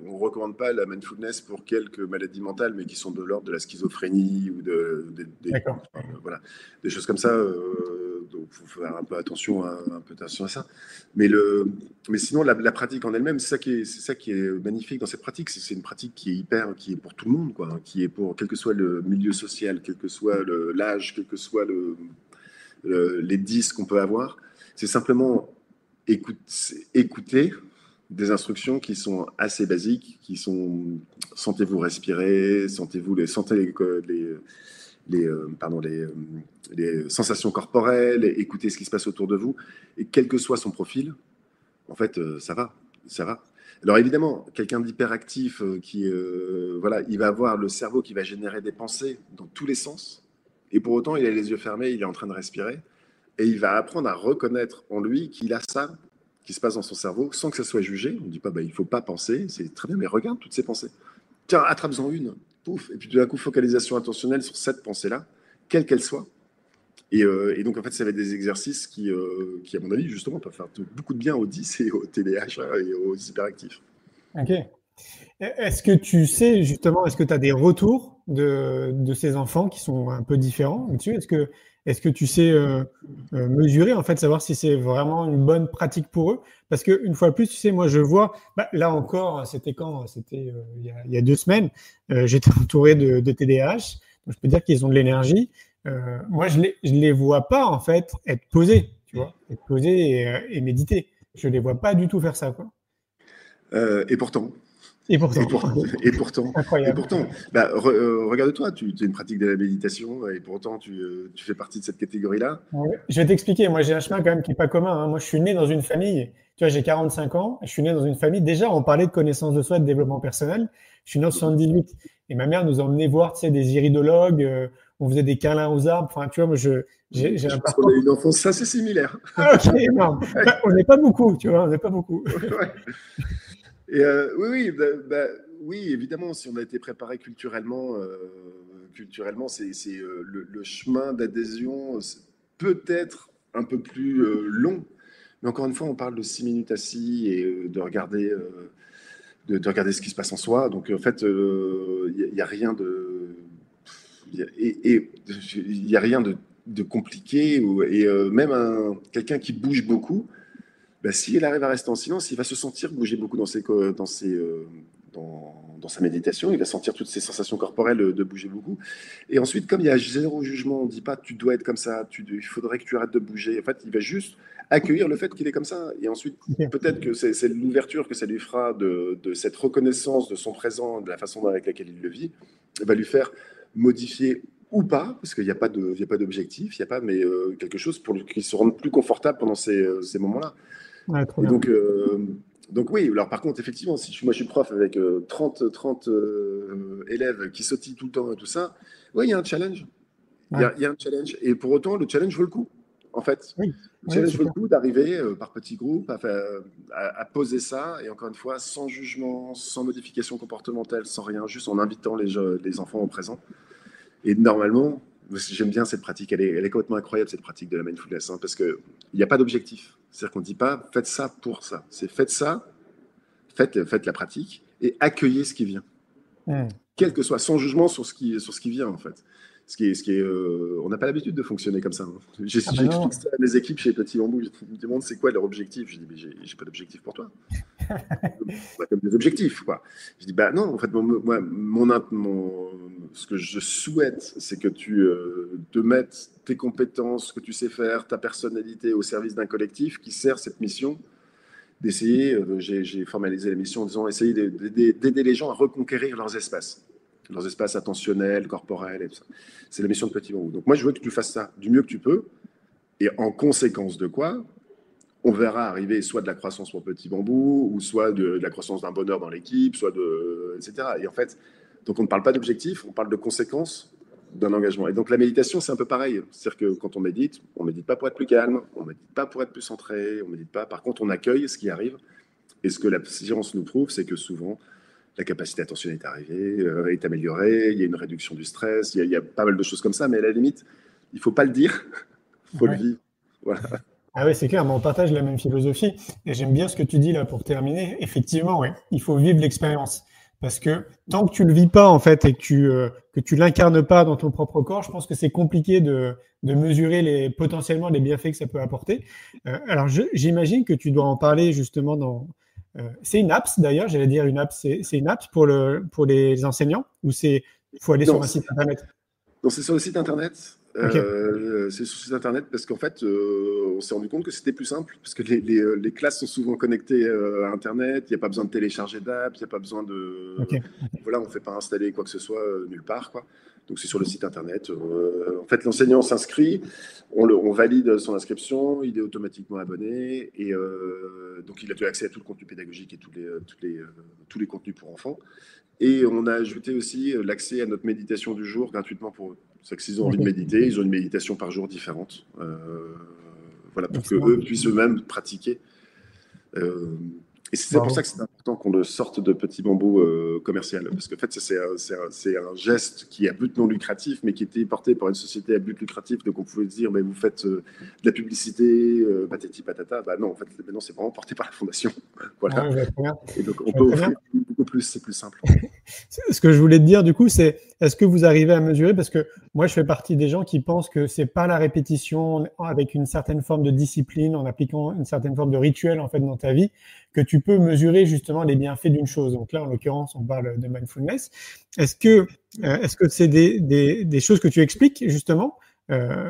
[SPEAKER 15] on recommande pas la mindfulness pour quelques maladies mentales, mais qui sont de l'ordre de la schizophrénie ou voilà, des choses comme ça. Donc faut faire un peu attention à ça. Mais sinon la pratique en elle-même, c'est ça qui est magnifique dans cette pratique, c'est une pratique qui est pour tout le monde, quoi, hein, qui est pour quel que soit le milieu social, quel que soit l'âge, quel que soit les 10 qu'on peut avoir. C'est simplement écouter des instructions qui sont assez basiques, qui sont sentez-vous respirer, sentez les sensations corporelles, écoutez ce qui se passe autour de vous, et quel que soit son profil, en fait, ça va. Alors évidemment, quelqu'un d'hyperactif il va avoir le cerveau qui va générer des pensées dans tous les sens, et pour autant, il a les yeux fermés, il est en train de respirer. Et il va apprendre à reconnaître en lui qu'il a ça qui se passe dans son cerveau sans que ça soit jugé. On ne dit pas, il ne faut pas penser, c'est très bien, mais regarde toutes ces pensées. Tiens, attrape-en une, pouf, et puis tout d'un coup, focalisation intentionnelle sur cette pensée-là, quelle qu'elle soit. Et donc, en fait, ça va être des exercices qui, à mon avis, justement, peuvent faire beaucoup de bien aux 10 et aux TDAH et aux hyperactifs.
[SPEAKER 5] Ok. Est-ce que tu sais, justement, est-ce que tu as des retours de ces enfants qui sont un peu différents là-dessus ? Est-ce que tu sais mesurer, en fait, savoir si c'est vraiment une bonne pratique pour eux ? Parce qu'une fois de plus, tu sais, moi, je vois, là encore, c'était quand ? C'était il y a 2 semaines, j'étais entouré de TDAH, donc je peux dire qu'ils ont de l'énergie. Moi, je les vois pas, en fait, être posés, tu vois, être posés et méditer. Je les vois pas du tout faire ça, quoi.
[SPEAKER 15] Et pourtant.
[SPEAKER 5] Incroyable.
[SPEAKER 15] Et pourtant, regarde-toi, tu as une pratique de la méditation et pourtant tu fais partie de cette catégorie-là.
[SPEAKER 5] Ouais, je vais t'expliquer. Moi, j'ai un chemin quand même qui n'est pas commun, hein. Moi, je suis né dans une famille. Tu vois, j'ai 45 ans. Je suis né dans une famille. Déjà, on parlait de connaissance de soi, de développement personnel. Je suis né en 78 et ma mère nous emmenait voir, tu sais, des iridologues. On faisait des câlins aux arbres. Enfin, tu vois, moi, j'ai un parcours.
[SPEAKER 15] On a une enfance assez similaire.
[SPEAKER 5] Ok, non. On n'est pas beaucoup, tu vois. On n'est pas beaucoup.
[SPEAKER 15] Ouais. Et oui, évidemment, si on a été préparé culturellement, c'est le chemin d'adhésion peut-être un peu plus long. Mais encore une fois, on parle de 6 minutes assis et de regarder ce qui se passe en soi. Donc, en fait, il n'y a rien de compliqué. Et même quelqu'un qui bouge beaucoup, s'il arrive à rester en silence, il va se sentir bouger beaucoup dans sa méditation. Il va sentir toutes ces sensations corporelles de bouger beaucoup. Et ensuite, comme il y a 0 jugement, on ne dit pas tu dois être comme ça, il faudrait que tu arrêtes de bouger. En fait, il va juste accueillir le fait qu'il est comme ça. Et ensuite, peut-être que c'est l'ouverture que ça lui fera de cette reconnaissance de son présent, de la façon avec laquelle il le vit, va lui faire modifier ou pas, parce qu'il n'y a pas d'objectif, mais quelque chose pour qu'il se rende plus confortable pendant ces moments-là.
[SPEAKER 5] Ouais, trop
[SPEAKER 15] Et
[SPEAKER 5] bien.
[SPEAKER 15] donc oui, alors par contre, effectivement, si moi je suis prof avec 30 élèves qui sautillent tout le temps et tout ça, oui, il y a un challenge.
[SPEAKER 5] Ouais.
[SPEAKER 15] Il y a un challenge. Et pour autant, le challenge vaut le coup, en fait.
[SPEAKER 5] Oui.
[SPEAKER 15] Le challenge
[SPEAKER 5] c'est
[SPEAKER 15] vaut le
[SPEAKER 5] clair.
[SPEAKER 15] coup d'arriver par petits groupes à poser ça, et encore une fois, sans jugement, sans modification comportementale, sans rien, juste en invitant les enfants au présent. Et normalement, j'aime bien cette pratique, elle est complètement incroyable, cette pratique de la mindfulness, hein, parce qu'il n'y a pas d'objectif. C'est-à-dire qu'on ne dit pas faites ça pour ça. C'est faites ça, faites la pratique et accueillez ce qui vient. Quel que soit, sans jugement sur ce qui vient, en fait. On n'a pas l'habitude de fonctionner comme ça. Hein. J'explique ça à mes équipes chez Petit Bambou. Ils me demandent c'est quoi leur objectif. Je dis mais j'ai pas d'objectif pour toi. Comme des objectifs, quoi. Je dis bah non, en fait, ce que je souhaite, c'est que tu te mettes tes compétences, ce que tu sais faire, ta personnalité au service d'un collectif qui sert cette mission d'essayer. J'ai formalisé la mission en disant essayer d'aider les gens à reconquérir leurs espaces attentionnels, corporels, et tout ça. C'est la mission de Petit Bambou. Donc moi, je veux que tu fasses ça du mieux que tu peux, et en conséquence de quoi, on verra arriver soit de la croissance pour Petit Bambou, ou soit de la croissance d'un bonheur dans l'équipe, etc. Et en fait, donc on ne parle pas d'objectif, on parle de conséquences d'un engagement. Et donc la méditation, c'est un peu pareil. C'est-à-dire que quand on médite pas pour être plus calme, on médite pas pour être plus centré, on médite pas. Par contre, on accueille ce qui arrive. Et ce que la science nous prouve, c'est que souvent, la capacité attentionnelle est arrivée, est améliorée, il y a une réduction du stress, il y a pas mal de choses comme ça, mais à la limite, il ne faut pas le dire, il faut le vivre. Voilà.
[SPEAKER 5] Ah oui, c'est clair, mais on partage la même philosophie. Et j'aime bien ce que tu dis là pour terminer. Effectivement, oui, il faut vivre l'expérience. Parce que tant que tu le vis pas, en fait, et que tu l'incarnes pas dans ton propre corps, je pense que c'est compliqué de mesurer potentiellement les bienfaits que ça peut apporter. Alors, j'imagine que tu dois en parler justement c'est une apps d'ailleurs, j'allais dire une apps, c'est une apps pour les enseignants, ou il faut aller sur un site internet?
[SPEAKER 15] Non, c'est sur le site internet.
[SPEAKER 5] Okay.
[SPEAKER 15] C'est sur le site internet parce qu'en fait, on s'est rendu compte que c'était plus simple parce que les classes sont souvent connectées à internet. Il n'y a pas besoin de télécharger d'app, il n'y a pas besoin de. Voilà, on ne fait pas installer quoi que ce soit nulle part, quoi. Donc c'est sur le site internet. En fait, l'enseignant s'inscrit, on valide son inscription, il est automatiquement abonné et donc il a accès à tout le contenu pédagogique et tous les contenus pour enfants. Et on a ajouté aussi l'accès à notre méditation du jour gratuitement pour eux. C'est que s'ils ont envie de méditer, ils ont une méditation par jour différente. Voilà, pour qu'eux puissent eux-mêmes pratiquer. Et c'est pour ça que c'est important qu'on le sorte de Petit Bambou commercial. Parce qu'en fait, c'est un geste qui est à but non lucratif, mais qui était porté par une société à but lucratif. Donc on pouvait se dire, mais vous faites de la publicité, patati patata. Bah non, en fait, maintenant, c'est vraiment porté par la fondation. Voilà. Et donc on peut offrir beaucoup plus, c'est plus simple.
[SPEAKER 5] Ce que je voulais te dire, du coup, c'est est-ce que vous arrivez à mesurer? Parce que moi, je fais partie des gens qui pensent que c'est par la répétition, avec une certaine forme de discipline, en appliquant une certaine forme de rituel, en fait, dans ta vie, que tu peux mesurer justement les bienfaits d'une chose. Donc là, en l'occurrence, on parle de mindfulness. Est-ce que c'est des choses que tu expliques, justement,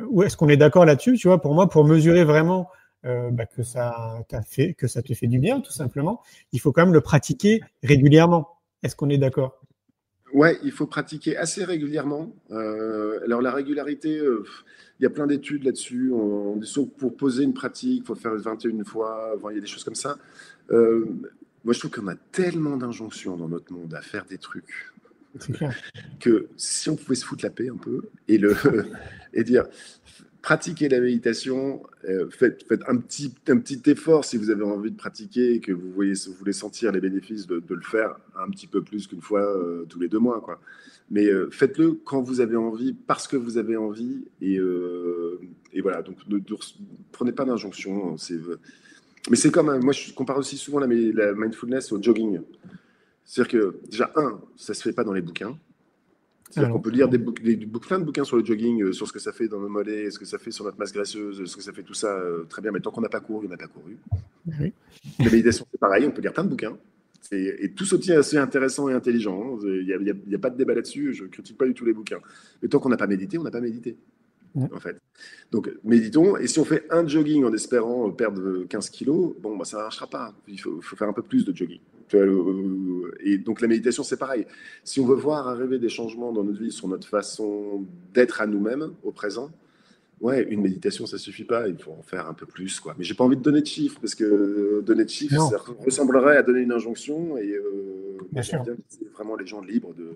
[SPEAKER 5] ou est-ce qu'on est d'accord là-dessus? Tu vois, pour moi, pour mesurer vraiment que ça te fait du bien, tout simplement, il faut quand même le pratiquer régulièrement. Est-ce qu'on est d'accord?
[SPEAKER 15] Ouais, il faut pratiquer assez régulièrement. Alors la régularité, il y a plein d'études là-dessus. On dit que pour poser une pratique, il faut faire 21 fois. Il y a des choses comme ça. Moi, je trouve qu'on a tellement d'injonctions dans notre monde à faire des trucs que si on pouvait se foutre la paix un peu et dire pratiquez la méditation, faites un petit effort si vous avez envie de pratiquer et que vous voulez sentir les bénéfices de le faire un petit peu plus qu'une fois tous les 2 mois, quoi. Mais faites-le quand vous avez envie, parce que vous avez envie, et voilà. Donc ne prenez pas d'injonction. Mais c'est comme, moi je compare aussi souvent la mindfulness au jogging. C'est-à-dire que déjà, ça se fait pas dans les bouquins. C'est-à-dire qu'on peut lire plein de bouquins sur le jogging, sur ce que ça fait dans nos mollets, ce que ça fait sur notre masse graisseuse, ce que ça fait tout ça, très bien. Mais tant qu'on n'a pas couru, on n'a pas couru.
[SPEAKER 5] Oui.
[SPEAKER 15] La méditation, c'est pareil, on peut lire plein de bouquins. Et tout aussi assez intéressant et intelligent. Il n'y a pas de débat là-dessus, je ne critique pas du tout les bouquins. Mais tant qu'on n'a pas médité, on n'a pas médité. En fait. Donc, méditons. Et si on fait un jogging en espérant perdre 15 kilos, bon, ça ne marchera pas. Il faut faire un peu plus de jogging. Et donc, la méditation, c'est pareil. Si on veut voir arriver des changements dans notre vie sur notre façon d'être à nous-mêmes, au présent, Ouais, une méditation, ça suffit pas. Il faut en faire un peu plus, quoi. Mais j'ai pas envie de donner de chiffres parce que donner de chiffres,
[SPEAKER 5] Non.
[SPEAKER 15] ça ressemblerait à donner une injonction. Et
[SPEAKER 5] Bien sûr.
[SPEAKER 15] c'est vraiment les gens libres de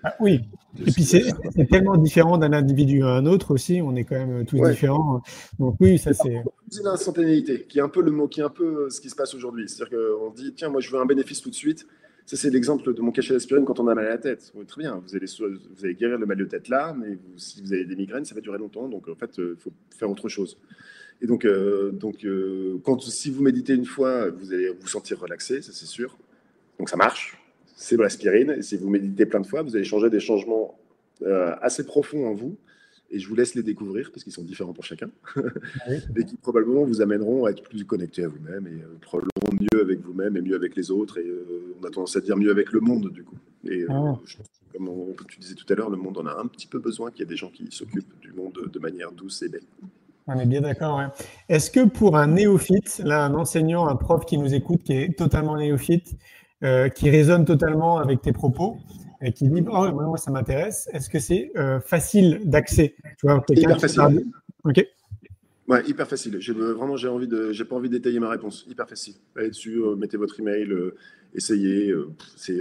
[SPEAKER 5] Ah, oui. Et puis c'est tellement différent d'un individu à un autre aussi. On est quand même tous différents. Donc oui, ça c'est.
[SPEAKER 15] C'est l'instantanéité, qui est un peu le mot, qui est un peu ce qui se passe aujourd'hui. C'est-à-dire qu'on dit, tiens, moi je veux un bénéfice tout de suite. Ça, c'est l'exemple de mon cachet d'aspirine quand on a mal à la tête. Oui, très bien, vous allez guérir le mal de tête là, mais si vous avez des migraines, ça va durer longtemps. Donc, en fait, il faut faire autre chose. Et donc, si vous méditez une fois, vous allez vous sentir relaxé, ça c'est sûr. Donc, ça marche. C'est de l'aspirine. Et si vous méditez plein de fois, vous allez changer des changements assez profonds en vous. Et je vous laisse les découvrir parce qu'ils sont différents pour chacun. Et qui probablement vous amèneront à être plus connecté à vous-même et probablement mieux avec vous-même et mieux avec les autres. Et on a tendance à dire mieux avec le monde, du coup. Et comme tu disais tout à l'heure, le monde en a un petit peu besoin qu'il y ait des gens qui s'occupent du monde de manière douce et belle.
[SPEAKER 5] On est bien d'accord. Ouais. Est-ce que pour un néophyte, là, un enseignant, un prof qui nous écoute, qui est totalement néophyte, qui résonne totalement avec tes propos, et qui dit moi ça m'intéresse. Est-ce que c'est facile d'accès? Tu vois,
[SPEAKER 15] hyper facile.
[SPEAKER 5] Ok.
[SPEAKER 15] Ouais, hyper facile. J'ai pas envie de détailler ma réponse. Hyper facile. Allez dessus, mettez votre email, essayez. Si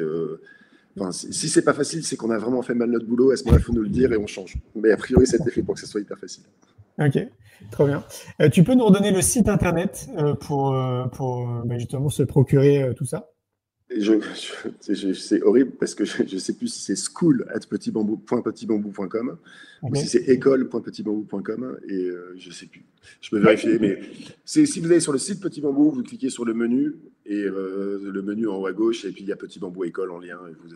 [SPEAKER 15] c'est pas facile, c'est qu'on a vraiment fait mal notre boulot. À ce moment-là, il faut nous le dire et on change. Mais a priori, ça a été fait pour que ça soit hyper facile. Ok,
[SPEAKER 5] trop bien. Tu peux nous redonner le site internet pour justement se procurer tout ça?
[SPEAKER 15] C'est horrible parce que je ne sais plus si c'est school@petitbambou.com ou si c'est école.petitbambou.com et je ne sais plus. Je peux vérifier, mais si vous allez sur le site Petit Bambou, vous cliquez sur le menu et le menu en haut à gauche et puis il y a Petit Bambou École en lien et vous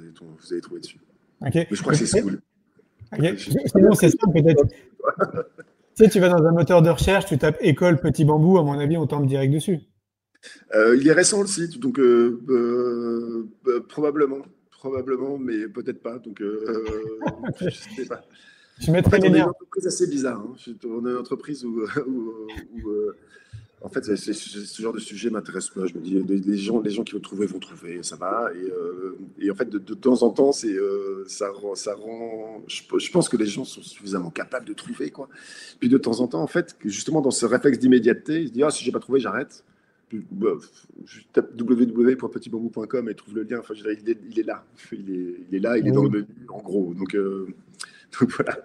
[SPEAKER 15] allez trouver dessus.
[SPEAKER 5] Okay.
[SPEAKER 15] Mais je crois que c'est school.
[SPEAKER 5] Sinon, c'est ça peut-être. Tu sais, tu vas dans un moteur de recherche, tu tapes École Petit Bambou, à mon avis, on tombe direct dessus.
[SPEAKER 15] Il est récent le site, donc probablement, mais peut-être pas. Donc, je sais pas.
[SPEAKER 5] Je mettrai les liens.
[SPEAKER 15] On est une entreprise assez bizarre. Hein. On est une entreprise où en fait, ce genre de sujet m'intéresse pas. Je me dis, les gens qui vont trouver, ça va. Et en fait, de temps en temps, ça rend. Je pense que les gens sont suffisamment capables de trouver, quoi. Puis de temps en temps, en fait, justement, dans ce réflexe d'immédiateté, ils se disent, si j'ai pas trouvé, j'arrête. Je tape www.petitbambou.com et trouve le lien. Enfin, il est là. Il est là, il est dans le menu, en gros. Donc voilà.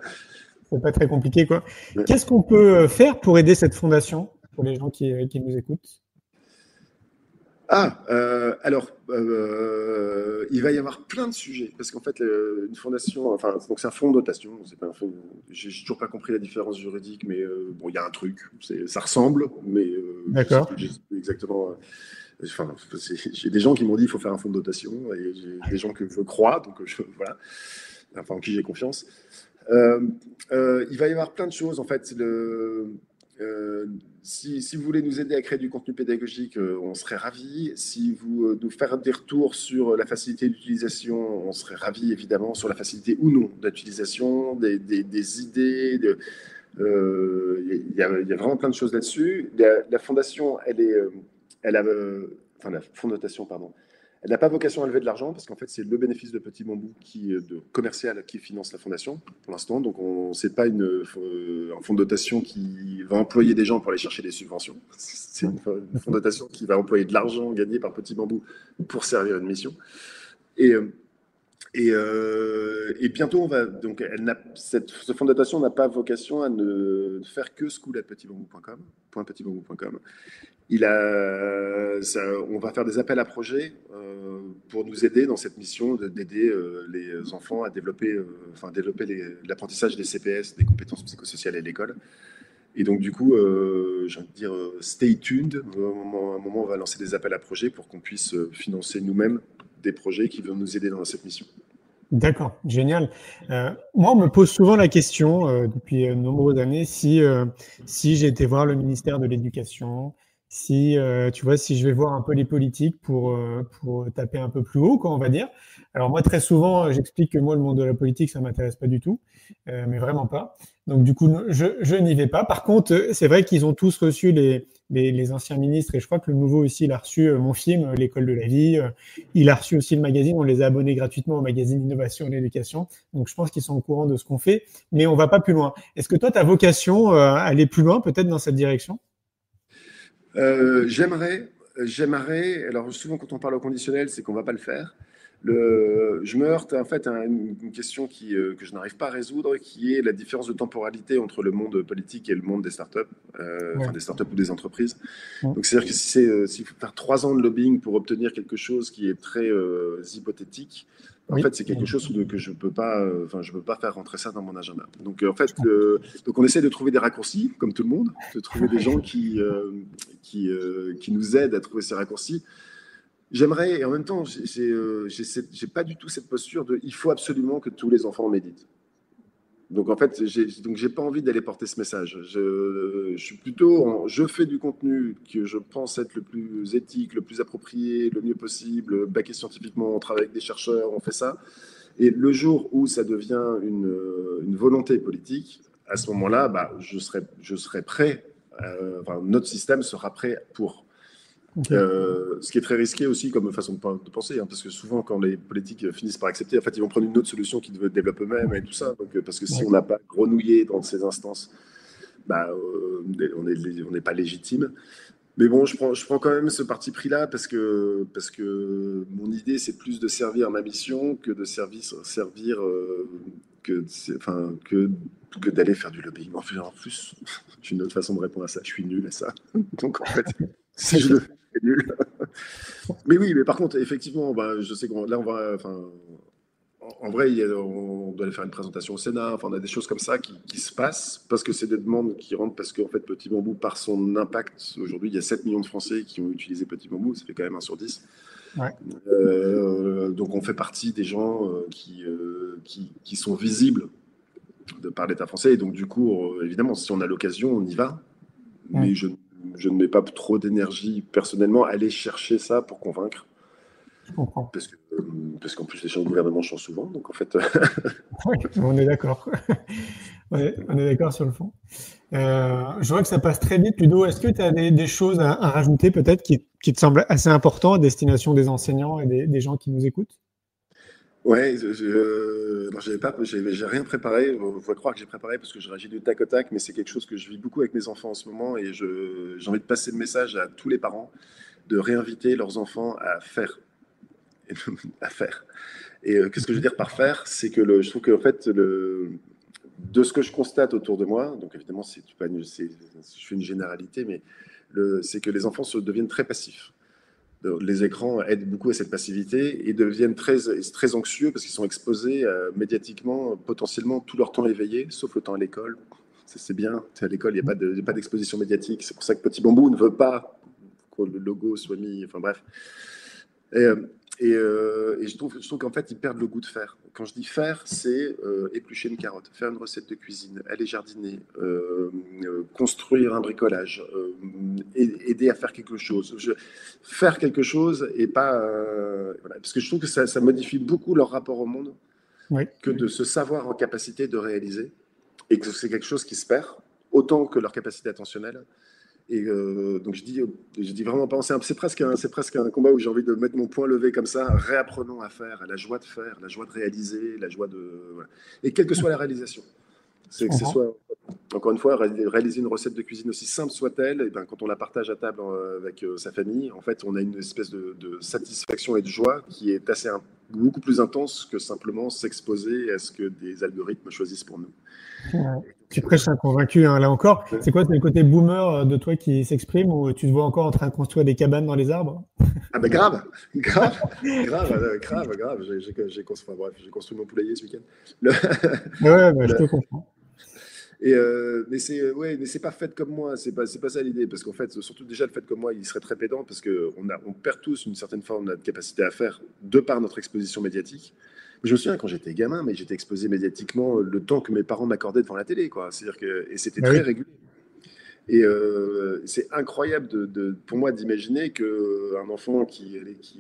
[SPEAKER 5] C'est pas très compliqué, quoi. Ouais. Qu'est-ce qu'on peut faire pour aider cette fondation, pour les gens qui nous écoutent?
[SPEAKER 15] Alors, il va y avoir plein de sujets parce qu'en fait, une fondation, donc c'est un fonds de dotation. C'est pas un fonds. J'ai toujours pas compris la différence juridique, mais bon, il y a un truc. Ça ressemble, mais
[SPEAKER 5] d'accord.
[SPEAKER 15] Je sais plus exactement. J'ai des gens qui m'ont dit il faut faire un fonds de dotation et j'ai des gens que je crois, donc voilà. Enfin, en qui j'ai confiance. Il va y avoir plein de choses en fait. Si vous voulez nous aider à créer du contenu pédagogique, on serait ravis. Si vous nous faire des retours sur la facilité d'utilisation, on serait ravis évidemment sur la facilité ou non d'utilisation, des idées. Il y a vraiment plein de choses là-dessus. La fondation, la fondation, pardon. Elle n'a pas vocation à lever de l'argent parce qu'en fait, c'est le bénéfice de Petit Bambou commercial qui finance la fondation pour l'instant. Donc, c'est pas un fonds de dotation qui va employer des gens pour aller chercher des subventions. C'est une fonds de dotation qui va employer de l'argent gagné par Petit Bambou pour servir une mission. Et bientôt, ce fonds de dotation n'a pas vocation à ne faire que school@petitbambou.com. On va faire des appels à projets pour nous aider dans cette mission d'aider les enfants à développer l'apprentissage des CPS, des compétences psychosociales à l'école. Et donc, du coup, j'ai envie de dire, stay tuned. À un moment, on va lancer des appels à projets pour qu'on puisse financer nous-mêmes des projets qui vont nous aider dans cette mission.
[SPEAKER 5] D'accord, génial. Moi, on me pose souvent la question depuis de nombreuses années si j'ai été voir le ministère de l'Éducation, si, tu vois, si je vais voir un peu les politiques pour taper un peu plus haut, quoi, on va dire. Alors moi, très souvent, j'explique que moi, le monde de la politique, ça m'intéresse pas du tout, mais vraiment pas. Donc du coup, je n'y vais pas. Par contre, c'est vrai qu'ils ont tous reçu les anciens ministres, et je crois que le nouveau aussi, il a reçu mon film, L'école de la vie. Il a reçu aussi le magazine. On les a abonnés gratuitement au magazine Innovation et l'éducation. Donc je pense qu'ils sont au courant de ce qu'on fait, mais on va pas plus loin. Est-ce que toi, tu as vocation à aller plus loin, peut-être dans cette direction?
[SPEAKER 15] J'aimerais. Alors souvent quand on parle au conditionnel, c'est qu'on va pas le faire. Je me heurte en fait à une question que je n'arrive pas à résoudre, qui est la différence de temporalité entre le monde politique et le monde des startups, enfin des startups ou des entreprises. Donc c'est-à-dire que s'il faut faire 3 ans de lobbying pour obtenir quelque chose qui est très hypothétique, en fait c'est quelque chose que je peux pas faire rentrer ça dans mon agenda. Donc en fait, donc on essaie de trouver des raccourcis, comme tout le monde, de trouver des gens qui nous aident à trouver ces raccourcis. J'aimerais, et en même temps, j'ai pas du tout cette posture de il faut absolument que tous les enfants méditent. Donc en fait, j'ai pas envie d'aller porter ce message. Je suis plutôt, je fais du contenu que je pense être le plus éthique, le plus approprié, le mieux possible, baqué scientifiquement, on travaille avec des chercheurs, on fait ça. Et le jour où ça devient une volonté politique, à ce moment-là, je serai prêt. Enfin, notre système sera prêt pour. Okay. Ce qui est très risqué aussi comme façon de penser, hein, parce que souvent quand les politiques finissent par accepter, en fait ils vont prendre une autre solution qu'ils développent eux-mêmes et tout ça, donc, parce que si on n'a pas grenouillé dans ces instances, on n'est pas légitime. Mais bon, je prends quand même ce parti pris-là parce que mon idée c'est plus de servir ma mission que de servir que d'aller faire du lobbying. En plus, j'ai une autre façon de répondre à ça, je suis nul à ça. Donc en fait, si je le fais, c'est nul. Mais oui, mais par contre, effectivement, je sais qu'on là, on va, en vrai, on doit aller faire une présentation au Sénat. Enfin, on a des choses comme ça qui se passent parce que c'est des demandes qui rentrent parce qu'en fait, Petit Bambou, par son impact, aujourd'hui, il y a 7 millions de Français qui ont utilisé Petit Bambou. Ça fait quand même 1 sur 10. Ouais. Donc, on fait partie des gens qui sont visibles par l'État français. Et donc, du coup, évidemment, si on a l'occasion, on y va. Ouais. Mais je ne mets pas trop d'énergie personnellement à aller chercher ça pour convaincre.
[SPEAKER 5] Je comprends.
[SPEAKER 15] Parce qu'en plus, les gens du gouvernement changent souvent. Donc, en fait.
[SPEAKER 5] Oui, on est d'accord. On est d'accord sur le fond. Je vois que ça passe très vite, Ludo. Est-ce que tu as des choses à rajouter, peut-être, qui te semblent assez importantes à destination des enseignants et des gens qui nous écoutent?
[SPEAKER 15] Ouais, j'ai rien préparé. Vous pouvez croire que j'ai préparé parce que je réagis du tac au tac, mais c'est quelque chose que je vis beaucoup avec mes enfants en ce moment et j'ai envie de passer le message à tous les parents de réinviter leurs enfants à faire. Et qu'est-ce que je veux dire par faire? C'est que je trouve qu'en fait, de ce que je constate autour de moi, donc évidemment, je fais une généralité, mais c'est que les enfants deviennent très passifs. Les écrans aident beaucoup à cette passivité et deviennent très anxieux parce qu'ils sont exposés médiatiquement, potentiellement tout leur temps éveillé, sauf le temps à l'école. C'est bien, à l'école, il n'y a pas d'exposition médiatique. C'est pour ça que Petit Bambou ne veut pas que le logo soit mis. Enfin bref. Et je trouve qu'en fait, ils perdent le goût de faire. Quand je dis faire, c'est éplucher une carotte, faire une recette de cuisine, aller jardiner, construire un bricolage, aider à faire quelque chose. Faire quelque chose et pas... voilà, parce que je trouve que ça modifie beaucoup leur rapport au monde, oui, que de se savoir en capacité de réaliser, et que c'est quelque chose qui se perd, autant que leur capacité attentionnelle. Et donc je dis vraiment pas, c'est presque un combat où j'ai envie de mettre mon poing levé comme ça, réapprenons à faire, à la joie de faire, la joie de réaliser, la joie de... Voilà. Et quelle que soit la réalisation. C'est que ce soit, encore une fois, réaliser une recette de cuisine aussi simple soit-elle, et ben, quand on la partage à table avec sa famille, en fait, on a une espèce de satisfaction et de joie qui est beaucoup plus intense que simplement s'exposer à ce que des algorithmes choisissent pour nous.
[SPEAKER 5] Ouais. Tu prêches un convaincu, hein, là encore. C'est quoi, c'est le côté boomer de toi qui s'exprime ou tu te vois encore en train de construire des cabanes dans les arbres?
[SPEAKER 15] Ah ben grave. J'ai construit mon poulailler ce week-end.
[SPEAKER 5] Je te comprends.
[SPEAKER 15] Mais c'est pas fait comme moi, c'est pas ça l'idée, parce qu'en fait, surtout déjà le fait comme moi, il serait très pédant, parce qu'on perd tous une certaine forme de capacité à faire de par notre exposition médiatique. Je me souviens quand j'étais gamin, mais j'étais exposé médiatiquement le temps que mes parents m'accordaient devant la télé, quoi. C'est-à-dire et c'était très régulier. Et c'est incroyable pour moi d'imaginer qu'un enfant qui,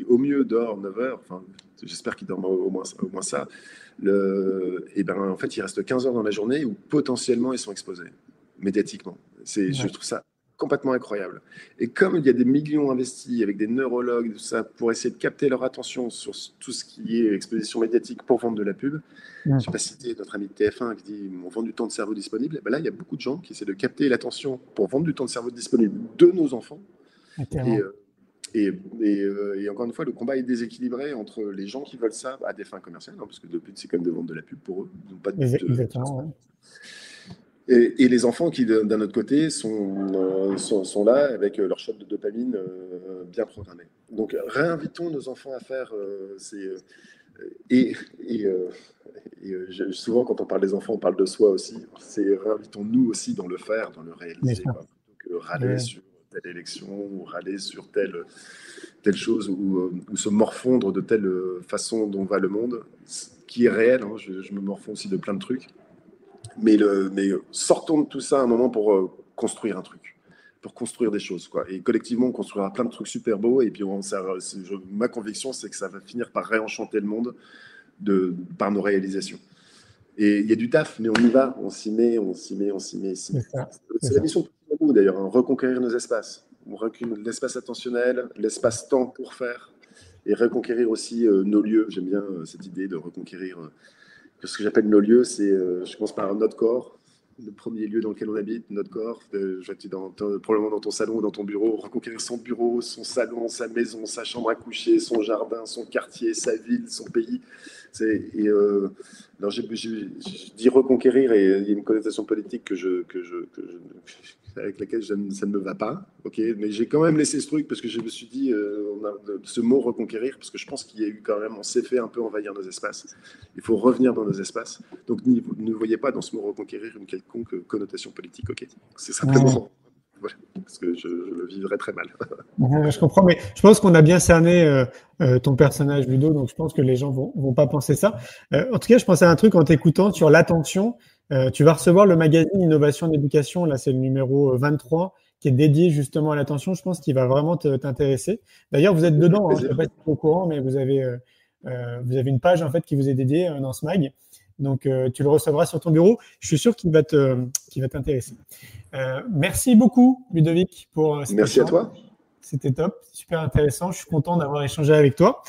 [SPEAKER 15] au mieux, dort 9 heures, enfin, j'espère qu'il dort au moins ça, en fait, il reste 15 heures dans la journée où potentiellement ils sont exposés médiatiquement. Je trouve ça complètement incroyable. Et comme il y a des millions investis avec des neurologues, tout ça, pour essayer de capter leur attention sur tout ce qui est exposition médiatique pour vendre de la pub, je ne sais pas si c'était notre ami de TF1 qui dit on vend du temps de cerveau disponible. Là, il y a beaucoup de gens qui essaient de capter l'attention pour vendre du temps de cerveau disponible de nos enfants. Et encore une fois, le combat est déséquilibré entre les gens qui veulent ça à des fins commerciales, parce que le but, c'est quand même de vendre de la pub pour eux. Ils n'ont pas de but
[SPEAKER 5] Exactement.
[SPEAKER 15] Et les enfants qui, d'un autre côté, sont là avec leur shot de dopamine bien programmé. Donc, réinvitons nos enfants à faire souvent, quand on parle des enfants, on parle de soi aussi. Réinvitons-nous aussi dans le faire, dans le réaliser. Plutôt que râler sur telle élection ou râler sur telle chose ou se morfondre de telle façon dont va le monde, qui est réel. Je me morfonds aussi de plein de trucs. Mais sortons de tout ça un moment pour construire un truc, pour construire des choses, quoi. Et collectivement, on construira plein de trucs super beaux. Et puis, ma conviction, c'est que ça va finir par réenchanter le monde par nos réalisations. Et il y a du taf, mais on y va, on s'y met. C'est la mission de nous, d'ailleurs, reconquérir nos espaces. L'espace attentionnel, l'espace-temps pour faire, et reconquérir aussi nos lieux. J'aime bien cette idée de reconquérir... Ce que j'appelle nos lieux, c'est, je commence par notre corps, le premier lieu dans lequel on habite, notre corps. Probablement dans ton salon ou dans ton bureau, reconquérir son bureau, son salon, sa maison, sa chambre à coucher, son jardin, son quartier, sa ville, son pays. Je dis reconquérir et il y a une connotation politique avec laquelle ça ne me va pas. Okay, mais j'ai quand même laissé ce truc parce que je me suis dit, on a ce mot reconquérir, parce que je pense qu'il y a eu quand même, on s'est fait un peu envahir nos espaces. Il faut revenir dans nos espaces. Donc ne voyez pas dans ce mot reconquérir une quelconque connotation politique. Okay, c'est simplement... Voilà, parce que je le vivrais très mal.
[SPEAKER 5] Je comprends, mais je pense qu'on a bien cerné ton personnage, Ludo, donc je pense que les gens vont pas penser ça. En tout cas, je pensais à un truc en t'écoutant sur l'attention. Tu vas recevoir le magazine Innovation en éducation, là c'est le numéro 23, qui est dédié justement à l'attention. Je pense qu'il va vraiment t'intéresser. D'ailleurs, vous êtes dedans, je ne sais pas si tu es au courant, mais vous avez une page en fait qui vous est dédiée dans ce mag. Donc, tu le recevras sur ton bureau. Je suis sûr qu'il va t'intéresser. Merci beaucoup, Ludovic, pour cette
[SPEAKER 15] Merci à toi.
[SPEAKER 5] C'était top, super intéressant. Je suis content d'avoir échangé avec toi.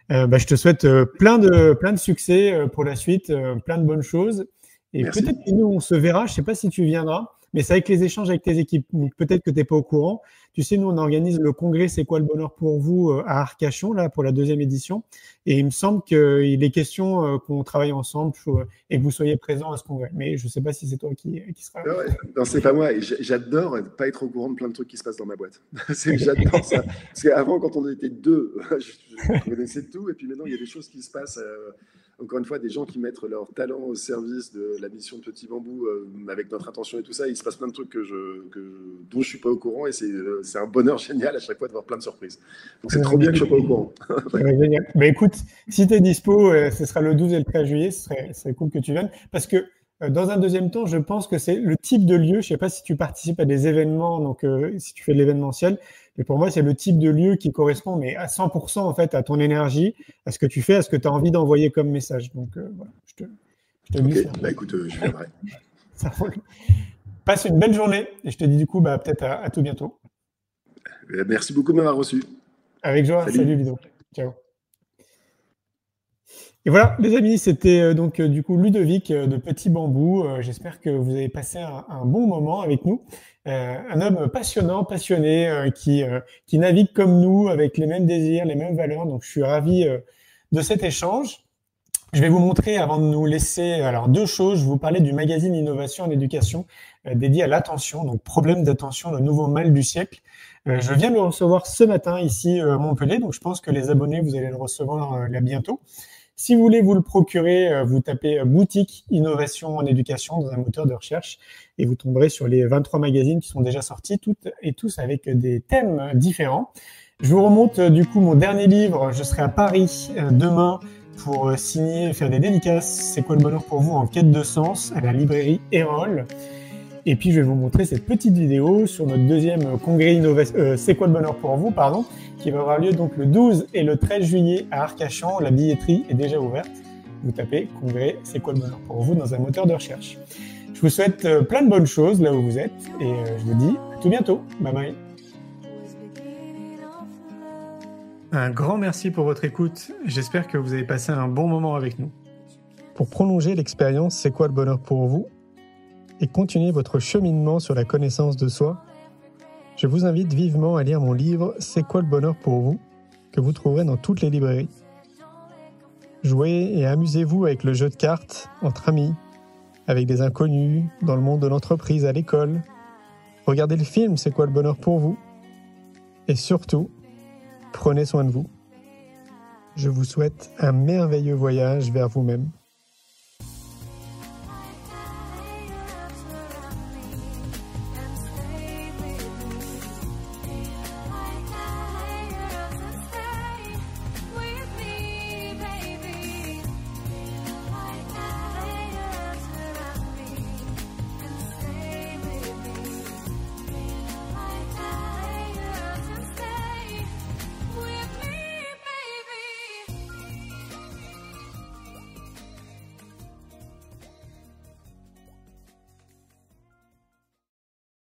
[SPEAKER 5] Je te souhaite plein de succès pour la suite, plein de bonnes choses. Et peut-être que nous, on se verra. Je ne sais pas si tu viendras, mais c'est avec les échanges avec tes équipes. Donc, peut-être que tu n'es pas au courant. Tu sais, nous, on organise le congrès C'est quoi le bonheur pour vous à Arcachon, là, pour la 2e édition. Et il me semble qu'il est question qu'on travaille ensemble et que vous soyez présents à ce congrès. Mais je ne sais pas si c'est toi qui sera là.
[SPEAKER 15] Non, c'est pas moi. J'adore pas être au courant de plein de trucs qui se passent dans ma boîte. J'adore ça. Parce qu'avant, quand on était deux, je connaissais tout. Et puis maintenant, il y a des choses qui se passent. Encore une fois, des gens qui mettent leur talent au service de la mission de Petit Bambou avec notre attention et tout ça. Il se passe plein de trucs dont je ne suis pas au courant et c'est un bonheur génial à chaque fois de voir plein de surprises. Donc c'est trop bien que je ne sois pas au courant.
[SPEAKER 5] Génial. Écoute, si tu es dispo, ce sera le 12 et le 13 juillet, ce serait cool que tu viennes. Parce que dans un deuxième temps, je pense que c'est le type de lieu. Je ne sais pas si tu participes à des événements, donc si tu fais de l'événementiel. Mais pour moi, c'est le type de lieu qui correspond mais à 100% en fait à ton énergie, à ce que tu fais, à ce que tu as envie d'envoyer comme message. Donc voilà, je te dis ça.
[SPEAKER 15] Écoute, je viendrai.
[SPEAKER 5] Ça roule. Passe une belle journée et je te dis du coup peut-être à tout bientôt.
[SPEAKER 15] Merci beaucoup de m'avoir reçu.
[SPEAKER 5] Avec joie. Salut Ludo. Ciao. Et voilà, les amis, c'était donc du coup Ludovic de Petit Bambou. J'espère que vous avez passé un bon moment avec nous. Un homme passionnant, passionné, qui navigue comme nous, avec les mêmes désirs, les mêmes valeurs. Donc, je suis ravi de cet échange. Je vais vous montrer, avant de nous laisser, deux choses. Je vais vous parler du magazine Innovation en éducation dédié à l'attention, donc problème d'attention, le nouveau mal du siècle. Je viens de le recevoir ce matin ici à Montpellier, donc je pense que les abonnés, vous allez le recevoir là bientôt. Si vous voulez vous le procurer, vous tapez boutique Innovation en éducation dans un moteur de recherche et vous tomberez sur les 23 magazines qui sont déjà sortis, toutes et tous avec des thèmes différents. Je vous remonte du coup mon dernier livre. Je serai à Paris demain pour signer et faire des dédicaces. C'est quoi le bonheur pour vous en quête de sens à la librairie Erol. Et puis je vais vous montrer cette petite vidéo sur notre deuxième congrès C'est quoi le bonheur pour vous, qui va avoir lieu donc le 12 et le 13 juillet à Arcachon. La billetterie est déjà ouverte. Vous tapez congrès C'est quoi le bonheur pour vous dans un moteur de recherche. Je vous souhaite plein de bonnes choses là où vous êtes et je vous dis à tout bientôt. Bye bye. Un grand merci pour votre écoute. J'espère que vous avez passé un bon moment avec nous. Pour prolonger l'expérience C'est quoi le bonheur pour vous et continuer votre cheminement sur la connaissance de soi, je vous invite vivement à lire mon livre C'est quoi le bonheur pour vous, que vous trouverez dans toutes les librairies. Jouez et amusez-vous avec le jeu de cartes entre amis, avec des inconnus, dans le monde de l'entreprise, à l'école. Regardez le film C'est quoi le bonheur pour vous. Et surtout, prenez soin de vous. Je vous souhaite un merveilleux voyage vers vous-même.